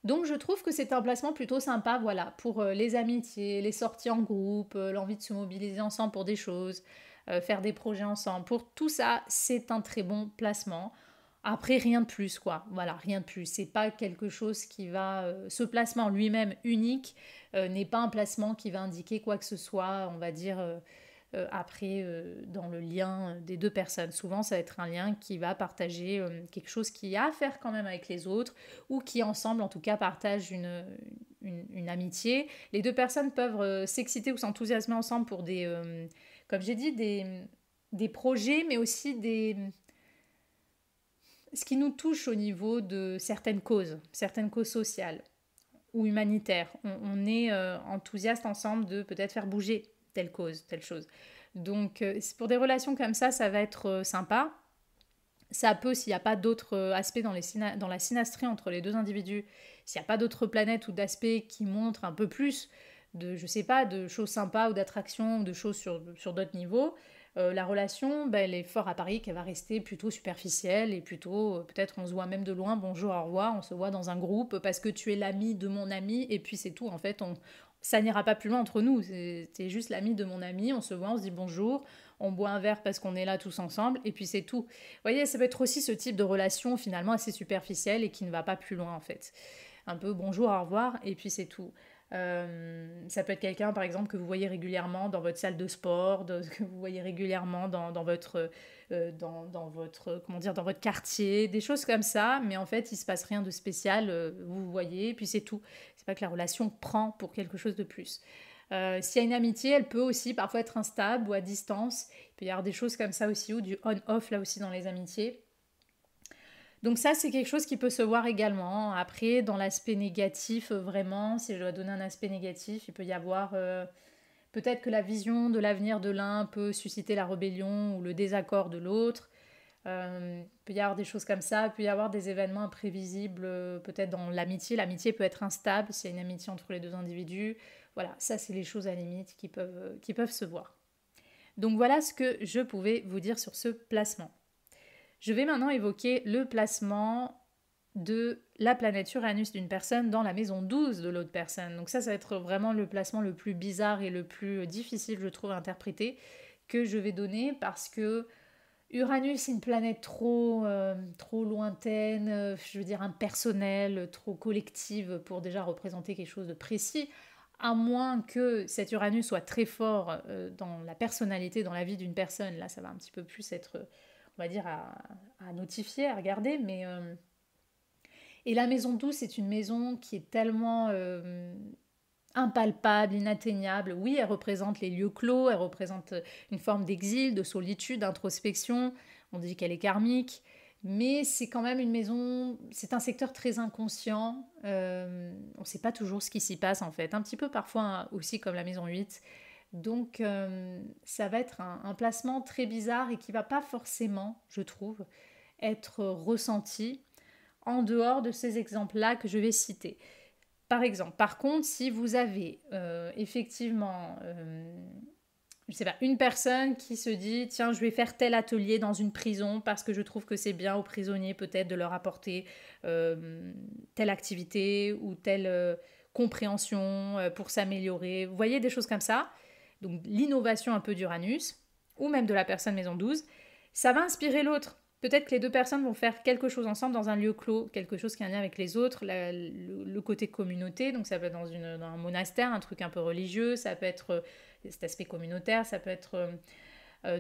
Donc je trouve que c'est un placement plutôt sympa, voilà, pour les amitiés, les sorties en groupe, l'envie de se mobiliser ensemble pour des choses, faire des projets ensemble. Pour tout ça, c'est un très bon placement. Après, rien de plus, quoi. Voilà, rien de plus. C'est pas quelque chose qui va. Ce placement lui-même unique n'est pas un placement qui va indiquer quoi que ce soit, on va dire, après, dans le lien des deux personnes. Souvent, ça va être un lien qui va partager quelque chose qui a à faire quand même avec les autres, ou qui ensemble, en tout cas, partagent une amitié. Les deux personnes peuvent s'exciter ou s'enthousiasmer ensemble pour des, comme j'ai dit, des projets, mais aussi ce qui nous touche au niveau de certaines causes sociales ou humanitaires. On est enthousiaste ensemble de peut-être faire bouger telle cause, telle chose. Donc pour des relations comme ça va être sympa. Ça peut, s'il n'y a pas d'autres aspects dans la synastrie entre les deux individus, s'il n'y a pas d'autres planètes ou d'aspects qui montrent un peu plus de, je sais pas, de choses sympas ou d'attractions ou de choses sur d'autres niveaux, la relation, elle est fort à parier qu'elle va rester plutôt superficielle et plutôt, peut-être on se voit même de loin, bonjour, au revoir, on se voit dans un groupe parce que tu es l'ami de mon ami et puis c'est tout. En fait, ça n'ira pas plus loin entre nous. C'est juste l'ami de mon ami, on se voit, on se dit bonjour, on boit un verre parce qu'on est là tous ensemble et puis c'est tout. Vous voyez, ça peut être aussi ce type de relation finalement assez superficielle et qui ne va pas plus loin en fait. Un peu bonjour, au revoir et puis c'est tout. Ça peut être quelqu'un, par exemple, que vous voyez régulièrement dans votre salle de sport, que vous voyez régulièrement dans votre, comment dire, dans votre quartier, des choses comme ça. Mais en fait, il se passe rien de spécial. Vous voyez, et puis c'est tout. C'est pas que la relation prend pour quelque chose de plus. S'il y a une amitié, elle peut aussi parfois être instable ou à distance. Il peut y avoir des choses comme ça aussi, ou du on-off là aussi dans les amitiés. Donc ça, c'est quelque chose qui peut se voir également. Après, dans l'aspect négatif, vraiment, si je dois donner un aspect négatif, il peut y avoir peut-être que la vision de l'avenir de l'un peut susciter la rébellion ou le désaccord de l'autre. Il peut y avoir des choses comme ça. Il peut y avoir des événements imprévisibles, peut-être dans l'amitié. L'amitié peut être instable s'il y a une amitié entre les deux individus. Voilà, ça, c'est les choses à la limite qui peuvent se voir. Donc voilà ce que je pouvais vous dire sur ce placement. Je vais maintenant évoquer le placement de la planète Uranus d'une personne dans la maison 12 de l'autre personne. Donc ça va être vraiment le placement le plus bizarre et le plus difficile, je trouve, à interpréter que je vais donner parce que Uranus est une planète trop lointaine, je veux dire impersonnelle, trop collective pour déjà représenter quelque chose de précis, à moins que cet Uranus soit très fort dans la personnalité, dans la vie d'une personne. Là, ça va un petit peu plus être, on va dire, à notifier, à regarder. Et la maison 12, c'est une maison qui est tellement impalpable, inatteignable. Oui, elle représente les lieux clos, elle représente une forme d'exil, de solitude, d'introspection. On dit qu'elle est karmique, mais c'est quand même une maison, c'est un secteur très inconscient. On ne sait pas toujours ce qui s'y passe en fait. Un petit peu parfois aussi comme la maison 8. Donc ça va être un placement très bizarre et qui va pas forcément, je trouve, être ressenti en dehors de ces exemples-là que je vais citer. Par exemple, par contre, si vous avez effectivement, je sais pas, une personne qui se dit, tiens, je vais faire tel atelier dans une prison parce que je trouve que c'est bien aux prisonniers peut-être de leur apporter telle activité ou telle compréhension pour s'améliorer. Vous voyez des choses comme ça. Donc l'innovation un peu d'Uranus ou même de la personne maison 12, ça va inspirer l'autre. Peut-être que les deux personnes vont faire quelque chose ensemble dans un lieu clos, quelque chose qui a un lien avec les autres, le côté communauté, donc ça peut être dans un monastère, un truc un peu religieux, ça peut être cet aspect communautaire, ça peut être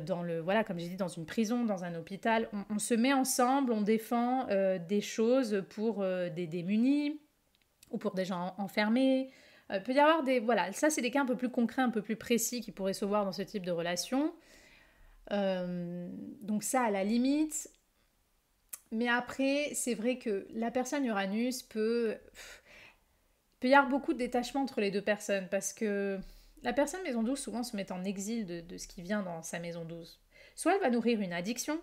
dans le, voilà, comme j'ai dit, dans une prison, dans un hôpital. On se met ensemble, on défend des choses pour des démunis ou pour des gens enfermés. Il peut y avoir des, voilà, ça c'est des cas un peu plus concrets, un peu plus précis qui pourraient se voir dans ce type de relation. Donc ça à la limite. Mais après, c'est vrai que la personne Uranus peut y avoir beaucoup de détachement entre les deux personnes parce que la personne maison 12 souvent se met en exil de ce qui vient dans sa maison 12. Soit elle va nourrir une addiction,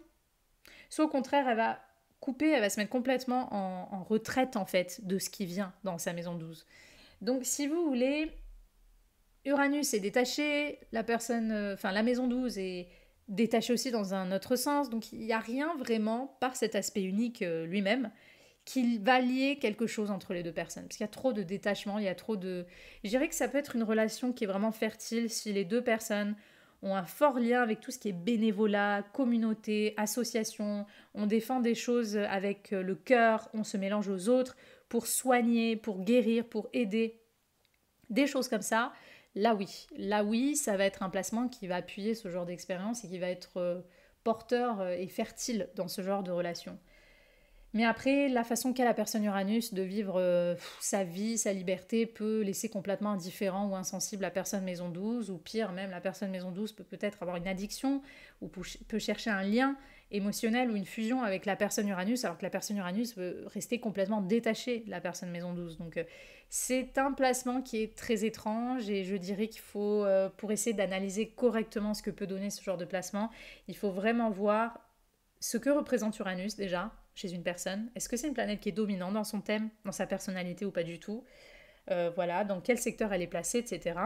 soit au contraire elle va couper, elle va se mettre complètement en retraite en fait de ce qui vient dans sa maison 12. Donc si vous voulez, Uranus est détaché, la personne, enfin la maison 12 est détachée aussi dans un autre sens, donc il n'y a rien vraiment par cet aspect unique lui-même qui va lier quelque chose entre les deux personnes. Parce qu'il y a trop de détachement, il y a trop de... Je dirais que ça peut être une relation qui est vraiment fertile si les deux personnes ont un fort lien avec tout ce qui est bénévolat, communauté, association, on défend des choses avec le cœur, on se mélange aux autres pour soigner, pour guérir, pour aider, des choses comme ça. Là oui, ça va être un placement qui va appuyer ce genre d'expérience et qui va être porteur et fertile dans ce genre de relation. Mais après, la façon qu'a la personne Uranus de vivre sa vie, sa liberté, peut laisser complètement indifférent ou insensible la personne maison 12, ou pire, même la personne maison 12 peut peut-être avoir une addiction, ou peut chercher un lien émotionnel ou une fusion avec la personne Uranus, alors que la personne Uranus veut rester complètement détachée de la personne maison 12. Donc c'est un placement qui est très étrange, et je dirais qu'il faut, pour essayer d'analyser correctement ce que peut donner ce genre de placement, il faut vraiment voir ce que représente Uranus déjà chez une personne. Est-ce que c'est une planète qui est dominante dans son thème, dans sa personnalité ou pas du tout? Voilà, dans quel secteur elle est placée, etc.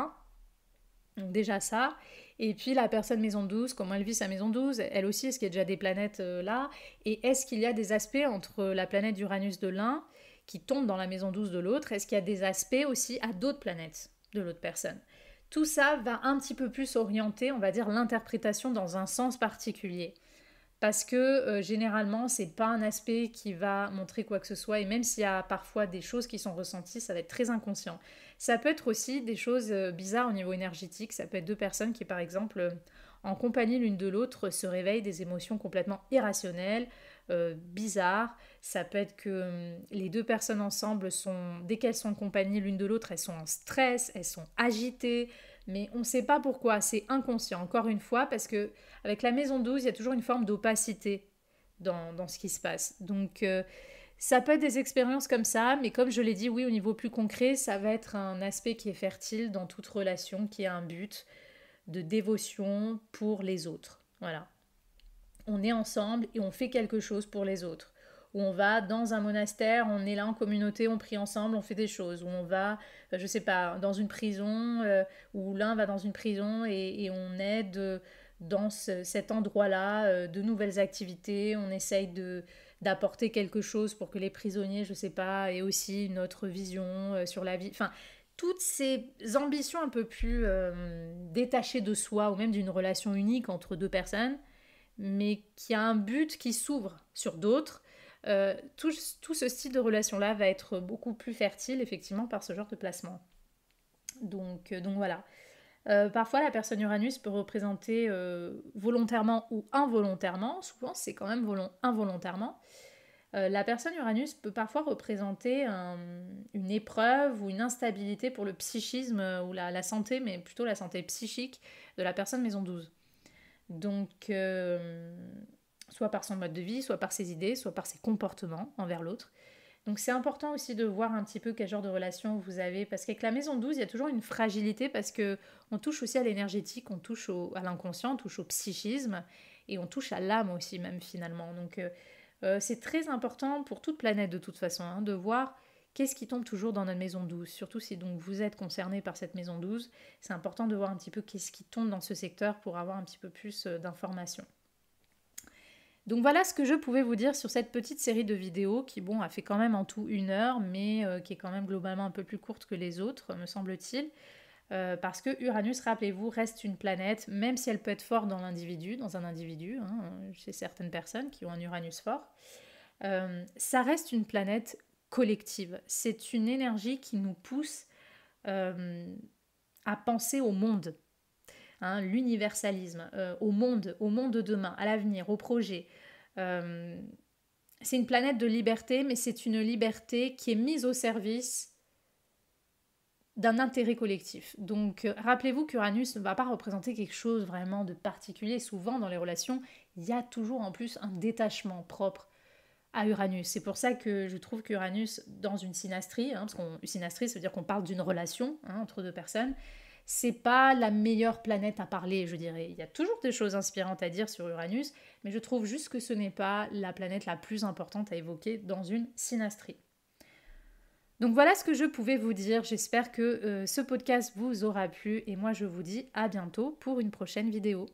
Donc déjà ça. Et puis la personne maison 12, comment elle vit sa maison 12, elle aussi, est-ce qu'il y a déjà des planètes là? Et est-ce qu'il y a des aspects entre la planète d'Uranus de l'un qui tombe dans la maison 12 de l'autre? Est-ce qu'il y a des aspects aussi à d'autres planètes de l'autre personne? Tout ça va un petit peu plus orienter, on va dire, l'interprétation dans un sens particulier. Parce que généralement, c'est pas un aspect qui va montrer quoi que ce soit, et même s'il y a parfois des choses qui sont ressenties, ça va être très inconscient. Ça peut être aussi des choses bizarres au niveau énergétique. Ça peut être deux personnes qui, par exemple, en compagnie l'une de l'autre, se réveillent des émotions complètement irrationnelles, bizarres. Ça peut être que les deux personnes ensemble sont, dès qu'elles sont en compagnie l'une de l'autre, elles sont en stress, elles sont agitées, mais on ne sait pas pourquoi, c'est inconscient, encore une fois, parce que avec la maison 12, il y a toujours une forme d'opacité dans ce qui se passe. Donc ça peut être des expériences comme ça, mais comme je l'ai dit, oui, au niveau plus concret, ça va être un aspect qui est fertile dans toute relation, qui a un but de dévotion pour les autres. Voilà. On est ensemble et on fait quelque chose pour les autres. Où on va dans un monastère, on est là en communauté, on prie ensemble, on fait des choses. Où on va, je sais pas, dans une prison, où l'un va dans une prison et on aide dans cet endroit-là de nouvelles activités. On essaye d'apporter quelque chose pour que les prisonniers, je sais pas, aient aussi une autre vision sur la vie. Enfin, toutes ces ambitions un peu plus détachées de soi ou même d'une relation unique entre deux personnes, mais qui a un but qui s'ouvre sur d'autres. Tout ce style de relation-là va être beaucoup plus fertile, effectivement, par ce genre de placement. Donc voilà. Parfois, la personne Uranus peut représenter volontairement ou involontairement, souvent c'est quand même involontairement. La personne Uranus peut parfois représenter une épreuve ou une instabilité pour le psychisme ou la santé, mais plutôt la santé psychique de la personne maison 12. Donc, soit par son mode de vie, soit par ses idées, soit par ses comportements envers l'autre. Donc c'est important aussi de voir un petit peu quel genre de relation vous avez, parce qu'avec la maison 12, il y a toujours une fragilité, parce que on touche aussi à l'énergétique, on touche à l'inconscient, on touche au psychisme, et on touche à l'âme aussi même finalement. Donc c'est très important pour toute planète de toute façon, hein, de voir qu'est-ce qui tombe toujours dans notre maison 12. Surtout si donc vous êtes concerné par cette maison 12, c'est important de voir un petit peu qu'est-ce qui tombe dans ce secteur pour avoir un petit peu plus d'informations. Donc voilà ce que je pouvais vous dire sur cette petite série de vidéos qui, bon, a fait quand même en tout 1 heure, mais qui est quand même globalement un peu plus courte que les autres, me semble-t-il. Parce que Uranus, rappelez-vous, reste une planète, même si elle peut être forte dans l'individu, dans un individu, hein, chez certaines personnes qui ont un Uranus fort, ça reste une planète collective. C'est une énergie qui nous pousse à penser au monde, hein, l'universalisme, au monde de demain, à l'avenir, au projet. C'est une planète de liberté, mais c'est une liberté qui est mise au service d'un intérêt collectif. Donc rappelez-vous qu'Uranus ne va pas représenter quelque chose vraiment de particulier. Souvent dans les relations, il y a toujours en plus un détachement propre à Uranus. C'est pour ça que je trouve qu'Uranus, dans une synastrie, hein, parce qu'une synastrie, ça veut dire qu'on parle d'une relation, hein, entre deux personnes, c'est pas la meilleure planète à parler, je dirais. Il y a toujours des choses inspirantes à dire sur Uranus, mais je trouve juste que ce n'est pas la planète la plus importante à évoquer dans une synastrie. Donc voilà ce que je pouvais vous dire. J'espère que ce podcast vous aura plu et moi je vous dis à bientôt pour une prochaine vidéo.